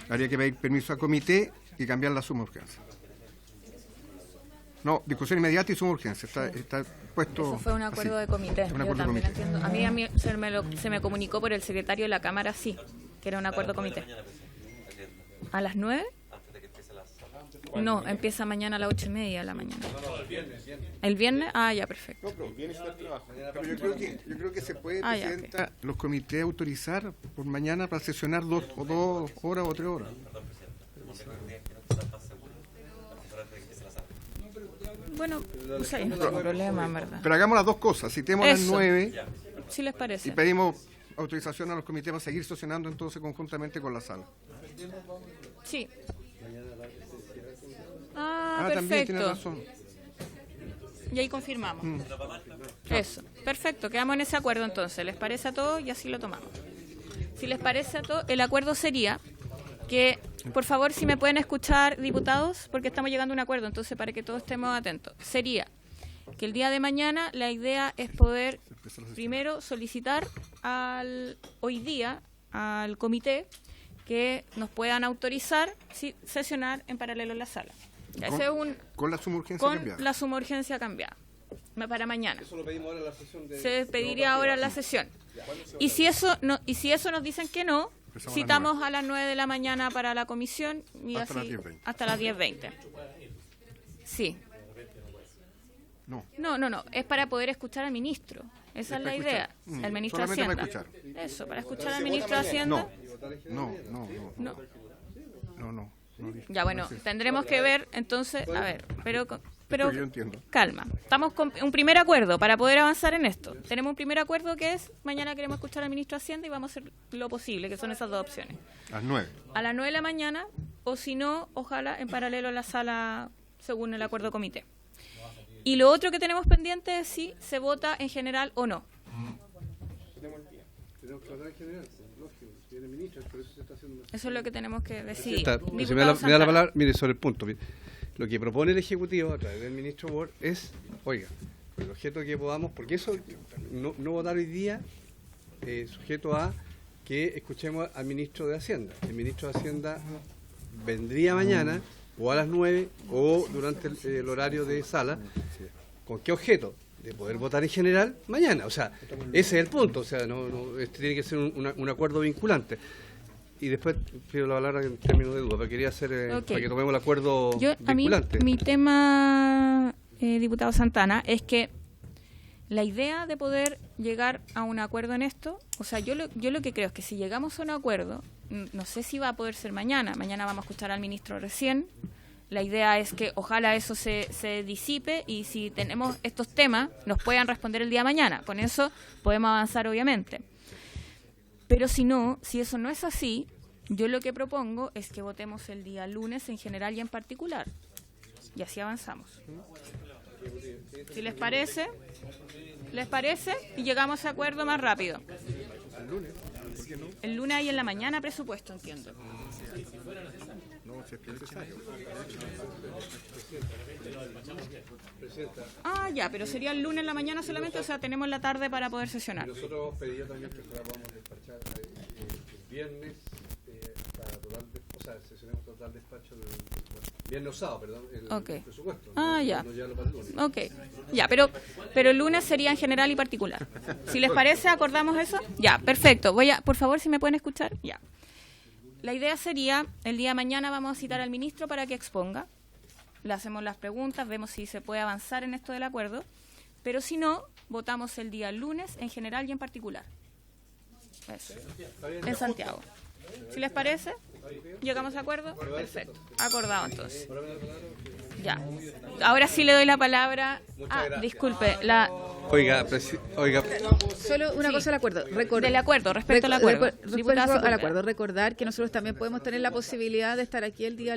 Habría que pedir permiso al comité y cambiar la suma urgencia. No, discusión inmediata y suma urgencia. Está puesto. Eso fue un acuerdo de comité. Yo también entiendo. A mí se me comunicó por el secretario de la Cámara, sí, que era un acuerdo de comité. ¿A las 9? No, empieza mañana a las 8:30 de la mañana. ¿El viernes? Ah, ya, perfecto. No, pero el viernes está el trabajo. Pero yo creo que se puede, Ah, ya, Presidenta, los comités autorizar por mañana para sesionar 2 horas o 3 horas. Bueno, o sea, no tengo problema, en verdad. Pero hagamos las dos cosas. Citemos a las Eso. 9 Si les parece. y pedimos autorización a los comités para seguir sesionando entonces conjuntamente con la sala. Sí. Ah, también tiene perfecto. razón. Y ahí confirmamos. Eso, perfecto, quedamos en ese acuerdo entonces. ¿Les parece a todos? Y así lo tomamos. Si les parece a todos, el acuerdo sería que, por favor, si me pueden escuchar, diputados, porque estamos llegando a un acuerdo, entonces para que todos estemos atentos. Sería que el día de mañana la idea es poder primero solicitar hoy día al comité que nos puedan autorizar sesionar en paralelo en la sala. Con la suma urgencia con cambiada. la suma urgencia cambiada para mañana. Eso lo pedimos ahora en la sesión de... Se pediría ahora en la sesión. Y si eso nos dicen que no, Empezamos citamos a las 9 de la mañana para la comisión y Hasta así las 10:20. hasta las 10:20. Sí. No, es para poder escuchar al ministro. Esa es la idea. Al ministro de solamente Hacienda. para Eso, para escuchar al ministro de Hacienda. No. Ya, bueno, tendremos que ver, entonces, a ver, pero yo entiendo. calma. Estamos con un primer acuerdo para poder avanzar en esto. Tenemos un primer acuerdo que es, mañana queremos escuchar al ministro de Hacienda y vamos a hacer lo posible, que son esas dos opciones. A las 9. A las 9 de la mañana, o si no, ojalá en paralelo a la sala, según el acuerdo comité. Y lo otro que tenemos pendiente es si se vota en general o no. Tenemos que votar en general, lógico, tiene ministro, por eso se está haciendo... Eso es lo que tenemos que decidir. Me da Diputado la Santana. palabra, mire, sobre el punto. Mire, lo que propone el Ejecutivo a través del ministro Ward es, oiga, el objeto que podamos, porque eso, no votar hoy día, sujeto a que escuchemos al ministro de Hacienda. El ministro de Hacienda vendría mañana, o a las 9, o durante el horario de sala. ¿Con qué objeto? De poder votar en general mañana. O sea, ese es el punto. O sea, este tiene que ser un acuerdo vinculante. Y después pido la palabra en términos de duda, pero quería hacer para que tomemos el acuerdo vinculante. Mi tema, diputado Santana, es que la idea de poder llegar a un acuerdo en esto, o sea, yo lo que creo es que si llegamos a un acuerdo, no sé si va a poder ser mañana. Mañana vamos a escuchar al ministro recién. La idea es que ojalá eso se disipe y si tenemos estos temas nos puedan responder el día de mañana. Con eso podemos avanzar, obviamente. Pero si eso no es así, yo lo que propongo es que votemos el día lunes en general y en particular. Y así avanzamos. Si les parece, y llegamos a ese acuerdo más rápido. El lunes ahí en la mañana presupuesto, entiendo. Ah, ya, pero sería el lunes en la mañana solamente, o sea, tenemos la tarde para poder sesionar. Nosotros hemos pedido también que podamos despachar el viernes, para total, o sea, sesionemos total despacho viernes o sábado, perdón, el presupuesto. Ah, ya. No llevarlo para el lunes. Ok, ya, pero el lunes sería en general y particular. Si les parece, ¿acordamos eso? Ya, perfecto. Por favor, si me pueden escuchar, ya. La idea sería, el día de mañana vamos a citar al ministro para que exponga. Le hacemos las preguntas, vemos si se puede avanzar en esto del acuerdo. Pero si no, votamos el día lunes en general y en particular. Eso. En Santiago. Si les parece, ¿llegamos a acuerdo? Perfecto. Acordado entonces. Ya. Ahora sí le doy la palabra. Disculpe. Oiga. Solo una cosa al acuerdo. Del acuerdo, respecto al acuerdo. Respecto al acuerdo, recordar que nosotros también podemos tener la posibilidad de estar aquí el día...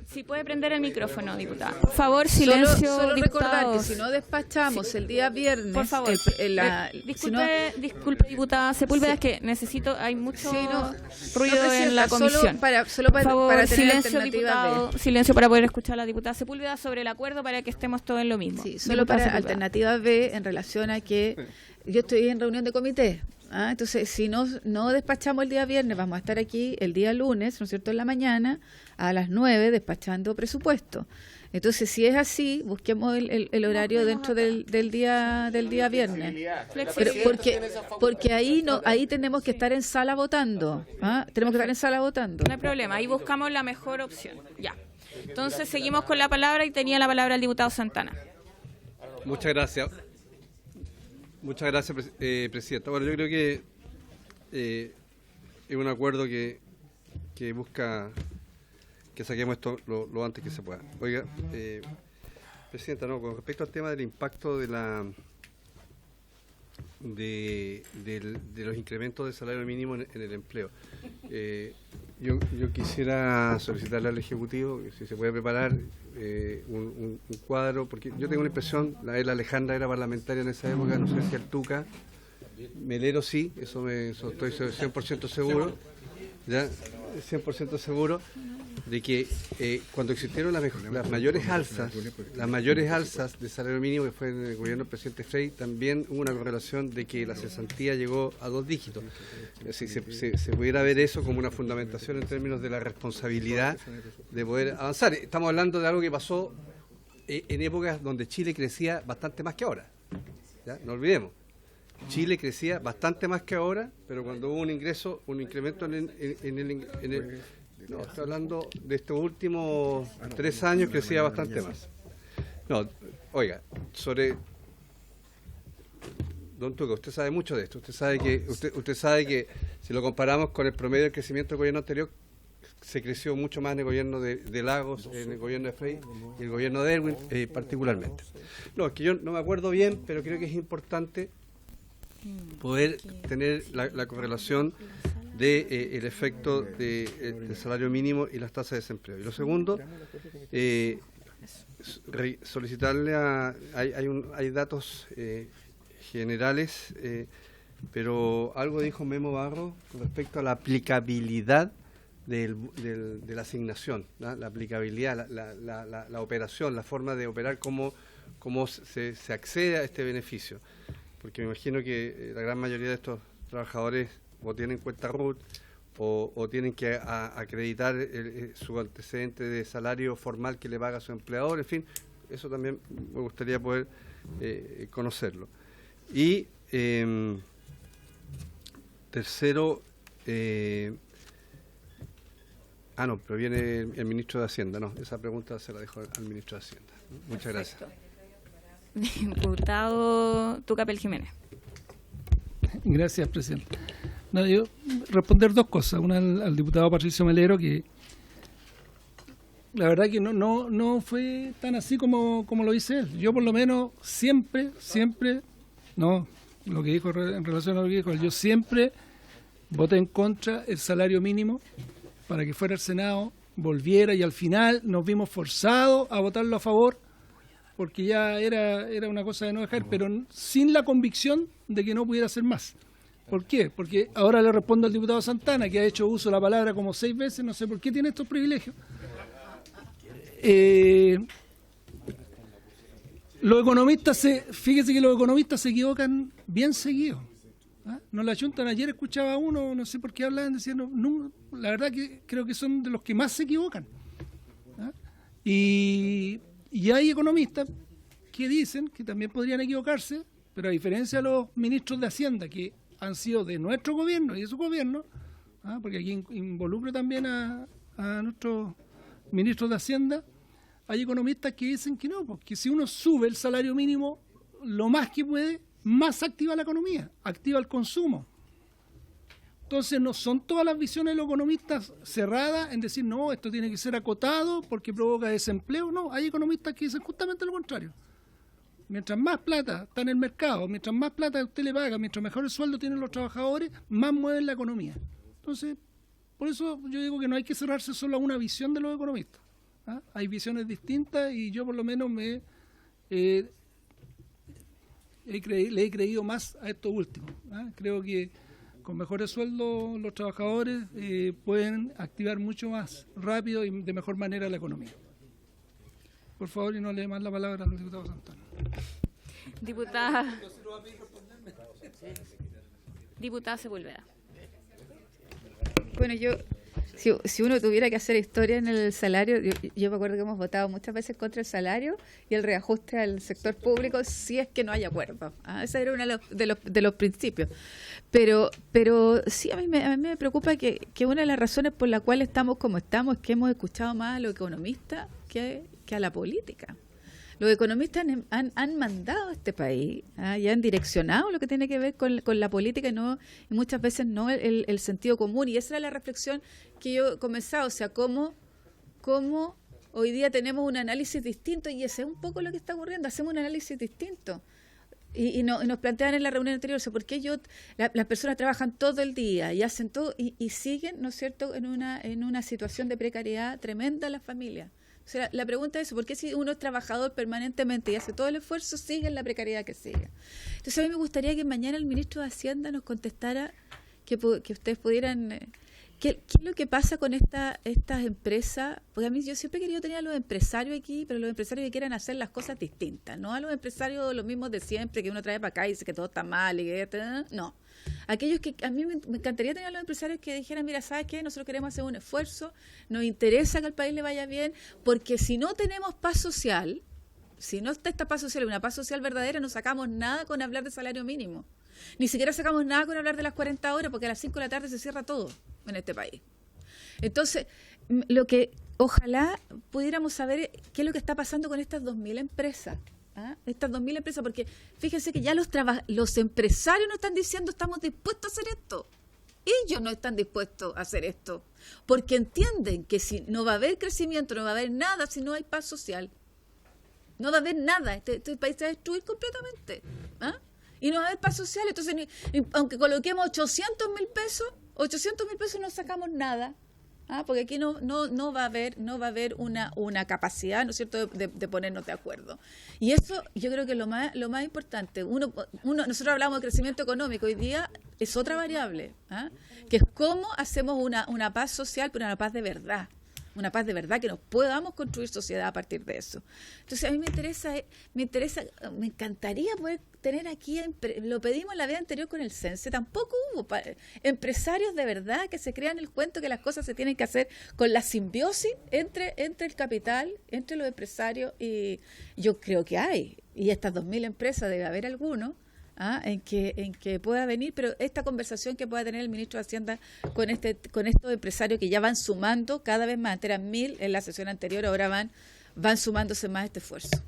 Si puede prender el micrófono, diputada. Por favor, silencio, solo recordar que diputados. si no despachamos el día viernes... Por favor, disculpe, diputada Sepúlveda, es que hay mucho ruido en la comisión. Solo para por favor, tener silencio, alternativa diputado, B. silencio para poder escuchar a la diputada Sepúlveda sobre el acuerdo para que estemos todos en lo mismo. Sí, solo Diputada para Sepúlveda. alternativa B en relación a que yo estoy en reunión de comité. Entonces, si no despachamos el día viernes, vamos a estar aquí el día lunes, ¿no es cierto?, en la mañana, a las 9, despachando presupuesto. Entonces, si es así, busquemos el horario dentro del día viernes. Pero porque ahí tenemos que estar en sala votando. Tenemos que estar en sala votando. No hay problema, ahí buscamos la mejor opción. Ya. Entonces, seguimos con la palabra y tenía la palabra el diputado Santana. Muchas gracias. Muchas gracias, Presidenta. Bueno, yo creo que es un acuerdo que busca que saquemos esto lo antes que se pueda. Oiga, Presidenta, con respecto al tema del impacto de los incrementos del salario mínimo en el empleo, yo quisiera solicitarle al Ejecutivo que si se puede preparar un cuadro, porque yo tengo la impresión, la Alejandra era parlamentaria en esa época, no sé si el Tuca, Melero sí, eso estoy 100% seguro, ya 100% seguro de que cuando existieron las mayores alzas de salario mínimo, que fue en el gobierno del presidente Frey, también hubo una correlación de que la cesantía llegó a 2 dígitos. Si se pudiera ver eso como una fundamentación en términos de la responsabilidad de poder avanzar. Estamos hablando de algo que pasó en épocas donde Chile crecía bastante más que ahora. ¿Ya? No olvidemos. Chile crecía bastante más que ahora, pero cuando hubo un incremento en el no, estoy hablando de estos últimos 3 años, crecía bastante más. No, oiga, don Tuca, usted sabe mucho de esto. Usted sabe que si lo comparamos con el promedio del crecimiento del gobierno anterior, se creció mucho más en el gobierno de Lagos, en el gobierno de Frey y el gobierno de Erwin particularmente. No, es que yo no me acuerdo bien, pero creo que es importante poder tener la correlación el efecto del salario mínimo y las tasas de desempleo. Y lo segundo, solicitarle hay datos generales, pero algo dijo Memo Barro con respecto a la aplicabilidad de la asignación, ¿no? La aplicabilidad, la operación, la forma de operar, cómo se accede a este beneficio. Porque me imagino que la gran mayoría de estos trabajadores o tienen cuenta RUT o tienen que acreditar su antecedente de salario formal que le paga a su empleador, en fin, eso también me gustaría poder conocerlo. Y tercero, no, pero viene el ministro de Hacienda, no, esa pregunta se la dejo al ministro de Hacienda. Muchas gracias. Diputado Tucapel Jiménez. Gracias, presidente. No, yo responder 2 cosas. Una al diputado Patricio Melero, que la verdad que no fue tan así como lo dice él. Yo por lo menos siempre, no, lo que dijo en relación a lo que dijo él, yo siempre voté en contra el salario mínimo para que fuera el Senado, volviera, y al final nos vimos forzados a votarlo a favor porque ya era una cosa de no dejar, pero sin la convicción de que no pudiera hacer más. ¿Por qué? Porque ahora le respondo al diputado Santana, que ha hecho uso de la palabra como 6 veces, no sé por qué tiene estos privilegios. Los economistas, fíjese que los economistas se equivocan bien seguido. Nos la chuntan. Ayer escuchaba a uno, no sé por qué hablaban, diciendo, no, la verdad que creo que son de los que más se equivocan. Y hay economistas que dicen que también podrían equivocarse, pero a diferencia de los ministros de Hacienda, que han sido de nuestro gobierno y de su gobierno, porque aquí involucro también a nuestros ministros de Hacienda, hay economistas que dicen que no, porque si uno sube el salario mínimo lo más que puede, más activa la economía, activa el consumo. Entonces no son todas las visiones de los economistas cerradas en decir, no, esto tiene que ser acotado porque provoca desempleo. No, hay economistas que dicen justamente lo contrario. Mientras más plata está en el mercado, mientras más plata usted le paga, mientras mejor sueldo tienen los trabajadores, más mueven la economía. Entonces, por eso yo digo que no hay que cerrarse solo a una visión de los economistas. Hay visiones distintas y yo por lo menos le he creído más a estos últimos. Creo que con mejores sueldos los trabajadores pueden activar mucho más rápido y de mejor manera la economía. Por favor, y no le dé más la palabra al diputado Santana. Diputada. Diputada Sepúlveda. Bueno, si uno tuviera que hacer historia en el salario, yo me acuerdo que hemos votado muchas veces contra el salario y el reajuste al sector público si es que no hay acuerdo. Ese era uno de los principios. Pero sí, a mí me preocupa que una de las razones por la cual estamos como estamos es que hemos escuchado más a los economistas que a la política. Los economistas han mandado a este país y han direccionado lo que tiene que ver con la política y muchas veces no el sentido común. Y esa era la reflexión que yo he comenzado, o sea, cómo hoy día tenemos un análisis distinto y ese es un poco lo que está ocurriendo, hacemos un análisis distinto. Y nos plantean en la reunión anterior, o sea, ¿por qué las personas trabajan todo el día y hacen todo y siguen, ¿no es cierto?, en una situación de precariedad tremenda en las familias? O sea, la pregunta es, ¿por qué si uno es trabajador permanentemente y hace todo el esfuerzo, sigue en la precariedad que sigue? Entonces a mí me gustaría que mañana el ministro de Hacienda nos contestara, que ustedes pudieran... ¿Qué es lo que pasa con estas empresas? Porque a mí yo siempre he querido tener a los empresarios aquí, pero los empresarios que quieran hacer las cosas distintas, no a los empresarios los mismos de siempre, que uno trae para acá y dice que todo está mal, no. Aquellos que a mí me encantaría tener a los empresarios que dijeran, mira, ¿sabes qué? Nosotros queremos hacer un esfuerzo, nos interesa que al país le vaya bien, porque si no tenemos paz social, si no está esta paz social, una paz social verdadera, no sacamos nada con hablar de salario mínimo. Ni siquiera sacamos nada con hablar de las 40 horas, porque a las 5 de la tarde se cierra todo en este país. Entonces, lo que ojalá pudiéramos saber qué es lo que está pasando con estas 2.000 empresas. Estas 2.000 empresas, porque fíjense que ya los empresarios no están diciendo estamos dispuestos a hacer esto. Ellos no están dispuestos a hacer esto, porque entienden que si no va a haber crecimiento, no va a haber nada si no hay paz social. No va a haber nada, este país se va a destruir completamente. Y no va a haber paz social, entonces aunque coloquemos 800.000 pesos no sacamos nada. Porque aquí no va a haber una capacidad, ¿no es cierto?, de ponernos de acuerdo. Y eso yo creo que es lo más importante. Nosotros hablamos de crecimiento económico, hoy día es otra variable, que es cómo hacemos una paz social, pero una paz de verdad. Una paz de verdad, que nos podamos construir sociedad a partir de eso. Entonces a mí me encantaría poder tener aquí, lo pedimos la vez anterior con el CENSE, tampoco hubo empresarios de verdad que se crean el cuento que las cosas se tienen que hacer con la simbiosis entre el capital, entre los empresarios, y yo creo que hay, y estas 2.000 empresas debe haber alguno, en que pueda venir, pero esta conversación que pueda tener el ministro de Hacienda con estos empresarios que ya van sumando cada vez más, eran 1.000 en la sesión anterior, ahora van sumándose más a este esfuerzo.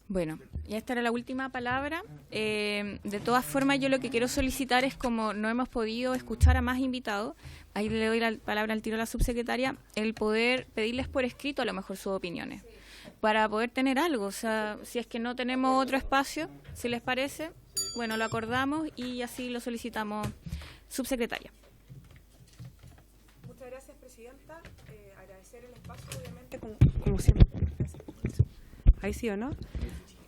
Bueno, y esta era la última palabra. De todas formas, yo lo que quiero solicitar es, como no hemos podido escuchar a más invitados, ahí le doy la palabra al tiro a la subsecretaria, el poder pedirles por escrito a lo mejor sus opiniones, para poder tener algo. O sea, si es que no tenemos otro espacio, si les parece, bueno, lo acordamos y así lo solicitamos. Subsecretaria. Muchas gracias, Presidenta. Agradecer el espacio, obviamente, como siempre. Ahí sí o no,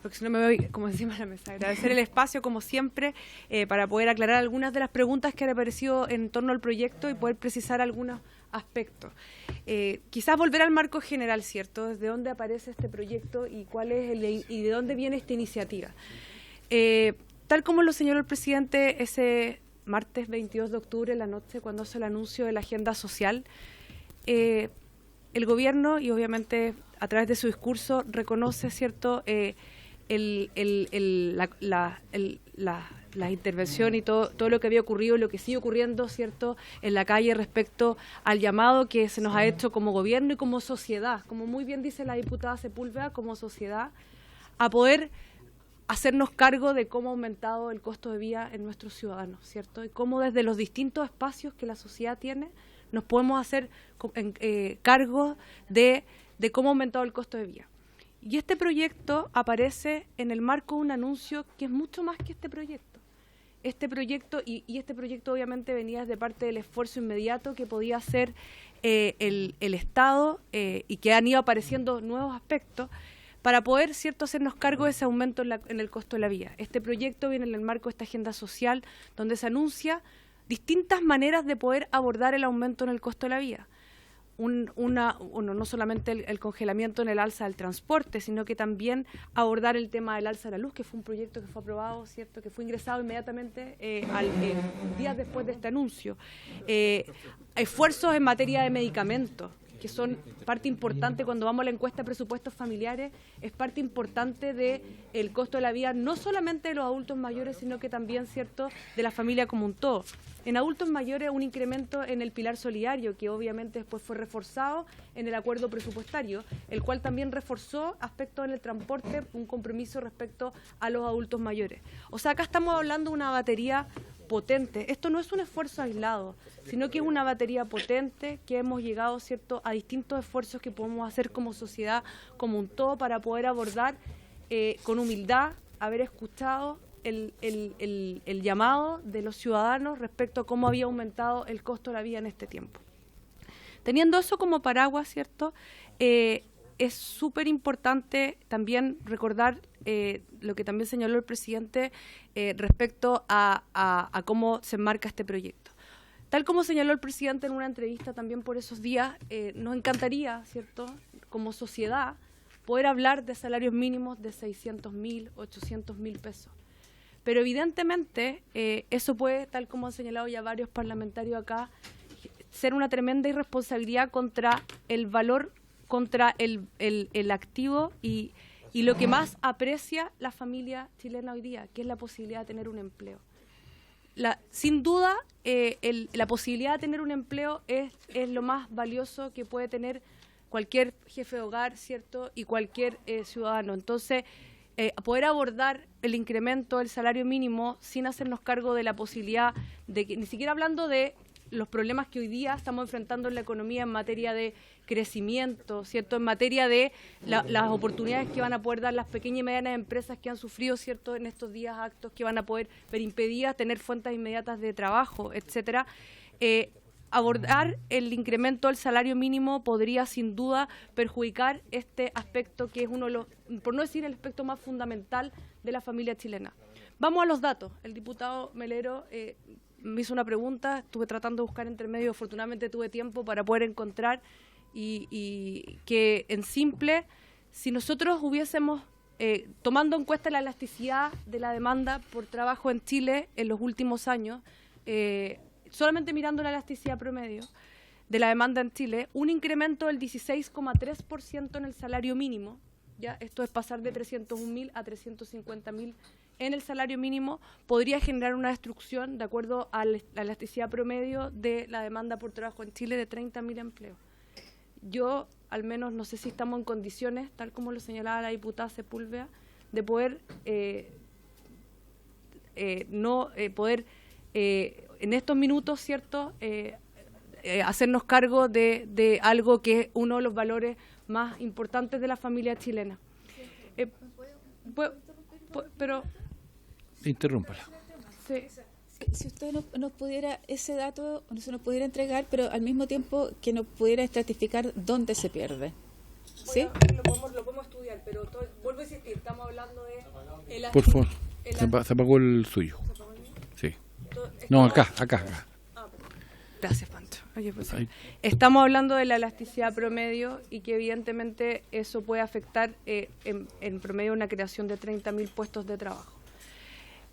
porque si no me veo como encima de la mesa. Agradecer el espacio, como siempre, para poder aclarar algunas de las preguntas que han aparecido en torno al proyecto y poder precisar algunos aspectos. Quizás volver al marco general, ¿cierto? ¿Desde dónde aparece este proyecto y cuál es y de dónde viene esta iniciativa? Tal como lo señaló el presidente ese martes 22 de octubre en la noche, cuando hace el anuncio de la agenda social, el gobierno, y obviamente a través de su discurso, reconoce, ¿cierto?, la intervención y todo lo que había ocurrido y lo que sigue ocurriendo, ¿cierto?, en la calle respecto al llamado que se nos ha hecho como gobierno y como sociedad, como muy bien dice la diputada Sepúlveda, como sociedad, a poder hacernos cargo de cómo ha aumentado el costo de vida en nuestros ciudadanos, ¿cierto? Y cómo desde los distintos espacios que la sociedad tiene nos podemos hacer cargo de cómo ha aumentado el costo de vida. Y este proyecto aparece en el marco de un anuncio que es mucho más que este proyecto. Este proyecto, y este proyecto obviamente venía de parte del esfuerzo inmediato que podía hacer el Estado y que han ido apareciendo nuevos aspectos para poder, ¿cierto?, hacernos cargo de ese aumento en el costo de la vida. Este proyecto viene en el marco de esta agenda social donde se anuncia distintas maneras de poder abordar el aumento en el costo de la vida. no solamente el congelamiento en el alza del transporte, sino que también abordar el tema del alza de la luz, que fue un proyecto que fue aprobado, ¿cierto?, que fue ingresado inmediatamente días después de este anuncio. Esfuerzos en materia de medicamentos, que son parte importante cuando vamos a la encuesta de presupuestos familiares, es parte importante del costo de la vida, no solamente de los adultos mayores, sino que también, ¿cierto?, de la familia como un todo. En adultos mayores, un incremento en el pilar solidario, que obviamente después fue reforzado en el acuerdo presupuestario, el cual también reforzó aspectos en el transporte, un compromiso respecto a los adultos mayores. O sea, acá estamos hablando de una batería potente. Esto no es un esfuerzo aislado, sino que es una batería potente que hemos llegado, ¿cierto?, a distintos esfuerzos que podemos hacer como sociedad, como un todo, para poder abordar con humildad, haber escuchado el llamado de los ciudadanos respecto a cómo había aumentado el costo de la vida en este tiempo. Teniendo eso como paraguas, ¿cierto?, es súper importante también recordar lo que también señaló el presidente respecto a cómo se enmarca este proyecto. Tal como señaló el presidente en una entrevista también por esos días, nos encantaría, ¿cierto?, como sociedad, poder hablar de salarios mínimos de 600.000, 800.000 pesos. Pero evidentemente eso puede, tal como han señalado ya varios parlamentarios acá, ser una tremenda irresponsabilidad contra el valor, contra el activo y lo que más aprecia la familia chilena hoy día, que es la posibilidad de tener un empleo. Sin duda, la posibilidad de tener un empleo es lo más valioso que puede tener cualquier jefe de hogar, ¿cierto?, y cualquier ciudadano. Entonces, poder abordar el incremento del salario mínimo sin hacernos cargo de la posibilidad de que, ni siquiera hablando de los problemas que hoy día estamos enfrentando en la economía en materia de crecimiento, ¿cierto?, en materia de las oportunidades que van a poder dar las pequeñas y medianas empresas que han sufrido, ¿cierto?, en estos días actos que van a poder ver impedidas tener fuentes inmediatas de trabajo, etcétera. Abordar el incremento del salario mínimo podría sin duda perjudicar este aspecto que es uno de los, por no decir el aspecto más fundamental de la familia chilena. Vamos a los datos. El diputado Melero me hizo una pregunta, estuve tratando de buscar entre medio, afortunadamente tuve tiempo para poder encontrar y que en simple, si nosotros hubiésemos, tomando en cuenta la elasticidad de la demanda por trabajo en Chile en los últimos años, solamente mirando la elasticidad promedio de la demanda en Chile, un incremento del 16,3% en el salario mínimo, ¿ya? Esto es pasar de 301.000 a 350.000 en el salario mínimo, podría generar una destrucción, de acuerdo a la elasticidad promedio de la demanda por trabajo en Chile, de 30.000 empleos. Yo, al menos, no sé si estamos en condiciones, tal como lo señalaba la diputada Sepúlveda, de poder en estos minutos, ¿cierto?, hacernos cargo de algo que es uno de los valores más importantes de la familia chilena. Pero interrúmpala. Sí. Si usted nos pudiera, ese dato no se nos pudiera entregar, pero al mismo tiempo que nos pudiera estratificar dónde se pierde. ¿Sí? Lo podemos estudiar, pero vuelvo a insistir, estamos hablando de... Por favor, se apagó el suyo. Sí. No, acá. Gracias, Pancho. Oye, pues, estamos hablando de la elasticidad promedio y que evidentemente eso puede afectar en promedio una creación de 30.000 puestos de trabajo.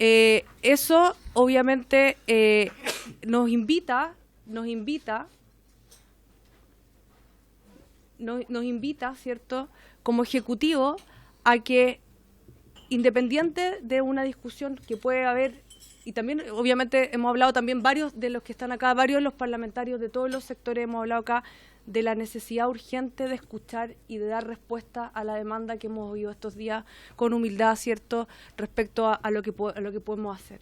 Eso obviamente nos invita, ¿cierto?, como ejecutivo a que, independiente de una discusión que puede haber, y también obviamente hemos hablado también varios de los que están acá, varios de los parlamentarios de todos los sectores hemos hablado acá de la necesidad urgente de escuchar y de dar respuesta a la demanda que hemos oído estos días con humildad, ¿cierto?, respecto a lo que podemos hacer.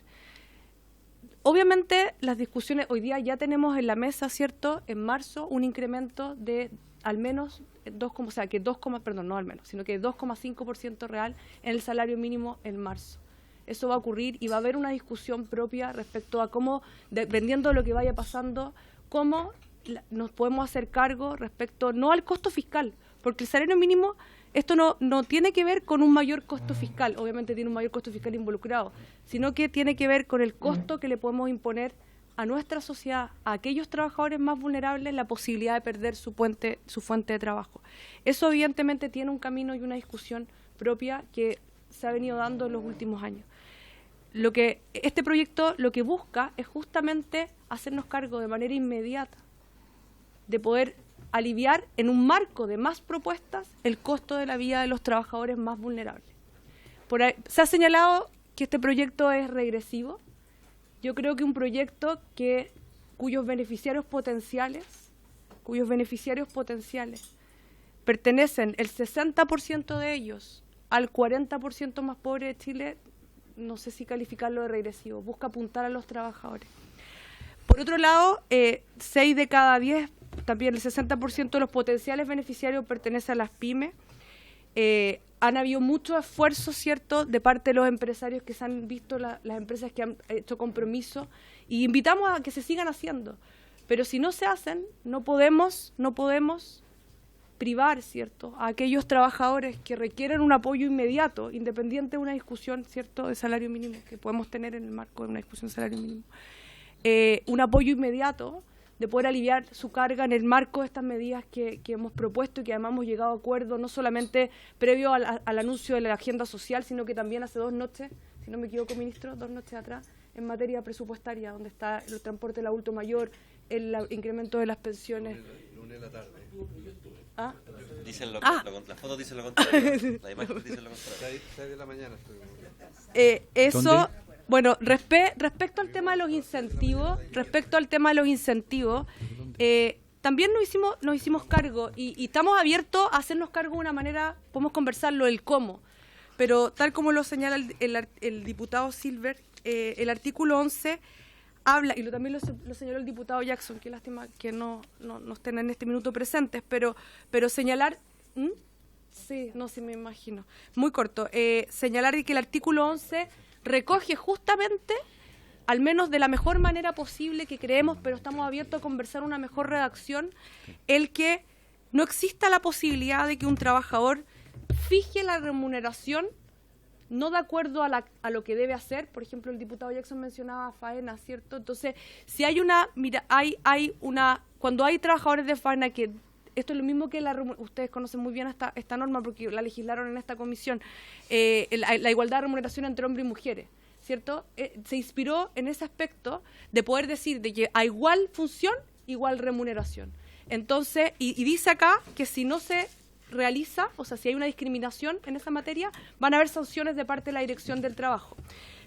Obviamente las discusiones hoy día ya tenemos en la mesa, ¿cierto?, en marzo un incremento de al menos 2,5% real en el salario mínimo en marzo. Eso va a ocurrir y va a haber una discusión propia respecto a cómo, dependiendo de lo que vaya pasando, cómo nos podemos hacer cargo respecto, no al costo fiscal, porque el salario mínimo, esto no tiene que ver con un mayor costo fiscal, obviamente tiene un mayor costo fiscal involucrado, sino que tiene que ver con el costo que le podemos imponer a nuestra sociedad, a aquellos trabajadores más vulnerables, la posibilidad de perder su fuente de trabajo. Eso evidentemente tiene un camino y una discusión propia que se ha venido dando en los últimos años. Este proyecto lo que busca es justamente hacernos cargo de manera inmediata de poder aliviar en un marco de más propuestas el costo de la vida de los trabajadores más vulnerables. Por ahí, se ha señalado que este proyecto es regresivo. Yo creo que un proyecto cuyos beneficiarios potenciales pertenecen el 60% de ellos al 40% más pobre de Chile, no sé si calificarlo de regresivo, busca apuntar a los trabajadores. Por otro lado, 6 de cada 10, también el 60% de los potenciales beneficiarios pertenece a las pymes. Han habido mucho esfuerzo, ¿cierto?, de parte de los empresarios que se han visto, las empresas que han hecho compromiso, y invitamos a que se sigan haciendo. Pero si no se hacen, no podemos privar, ¿cierto?, a aquellos trabajadores que requieren un apoyo inmediato, independiente de una discusión, ¿cierto?, de salario mínimo, que podemos tener en el marco de una discusión de salario mínimo. Un apoyo inmediato de poder aliviar su carga en el marco de estas medidas que hemos propuesto y que además hemos llegado a acuerdo, no solamente previo al anuncio de la agenda social, sino que también hace 2 noches, si no me equivoco, ministro, 2 noches atrás, en materia presupuestaria, donde está el transporte del adulto mayor, el incremento de las pensiones. Lunes en la tarde. ¿Ah? Dicen las fotos dicen lo contrario. La imagen dice lo contrario. 6 de la mañana. Eso... ¿Dónde? Bueno, respecto al tema de los incentivos, también nos hicimos cargo y estamos abiertos a hacernos cargo de una manera, podemos conversarlo, el cómo, pero tal como lo señala el diputado Silver, el artículo 11 habla, y también lo señaló el diputado Jackson, qué lástima que no estén en este minuto presentes, pero señalar... Sí, me imagino. Muy corto. Señalar que el artículo 11... recoge justamente, al menos de la mejor manera posible que creemos, pero estamos abiertos a conversar una mejor redacción, el que no exista la posibilidad de que un trabajador fije la remuneración no de acuerdo a lo que debe hacer. Por ejemplo, el diputado Jackson mencionaba faena, ¿cierto? Entonces, si hay cuando hay trabajadores de faena que... Esto es lo mismo que ustedes conocen muy bien esta norma porque la legislaron en esta comisión, la igualdad de remuneración entre hombres y mujeres, ¿cierto? Se inspiró en ese aspecto de poder decir de que a igual función, igual remuneración. Entonces, y dice acá que si no se realiza, o sea, si hay una discriminación en esa materia, van a haber sanciones de parte de la Dirección del Trabajo.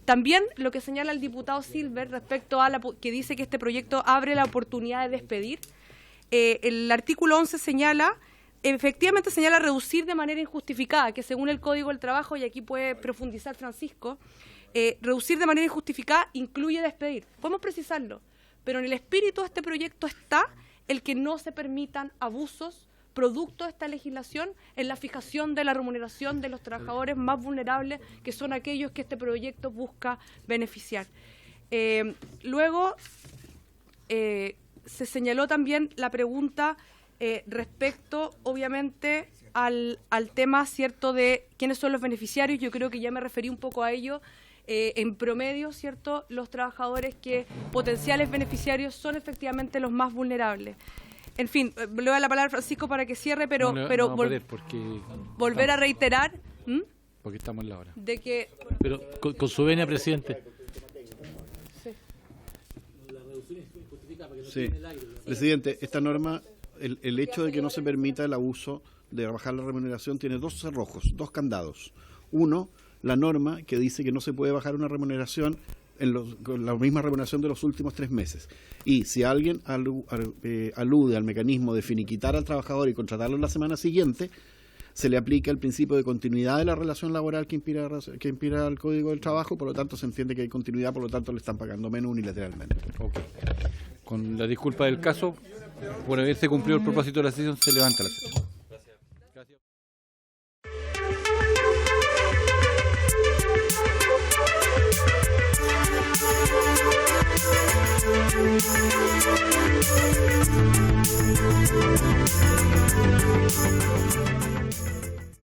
También lo que señala el diputado Silver respecto a que dice que este proyecto abre la oportunidad de despedir. El artículo 11 efectivamente señala reducir de manera injustificada, que según el Código del Trabajo, y aquí puede profundizar Francisco, reducir de manera injustificada incluye despedir. Podemos precisarlo, pero en el espíritu de este proyecto está el que no se permitan abusos producto de esta legislación en la fijación de la remuneración de los trabajadores más vulnerables, que son aquellos que este proyecto busca beneficiar. Luego... se señaló también la pregunta respecto, obviamente, al tema, ¿cierto?, de quiénes son los beneficiarios. Yo creo que ya me referí un poco a ello. En promedio, ¿cierto?, los trabajadores potenciales beneficiarios son efectivamente los más vulnerables. En fin, le doy la palabra a Francisco para que cierre, pero volver a reiterar... Porque estamos en la hora. De que... Pero con su venia, presidente. Sí, presidente, esta norma, el hecho de que no se permita el abuso de bajar la remuneración tiene 2 cerrojos, 2 candados. Uno, la norma que dice que no se puede bajar una remuneración con la misma remuneración de los últimos 3 meses. Y si alguien alude al mecanismo de finiquitar al trabajador y contratarlo en la semana siguiente, se le aplica el principio de continuidad de la relación laboral que inspira el Código del Trabajo, por lo tanto se entiende que hay continuidad, por lo tanto le están pagando menos unilateralmente. Okay. Con la disculpa del caso, por haberse cumplido el propósito de la sesión, se levanta la sesión.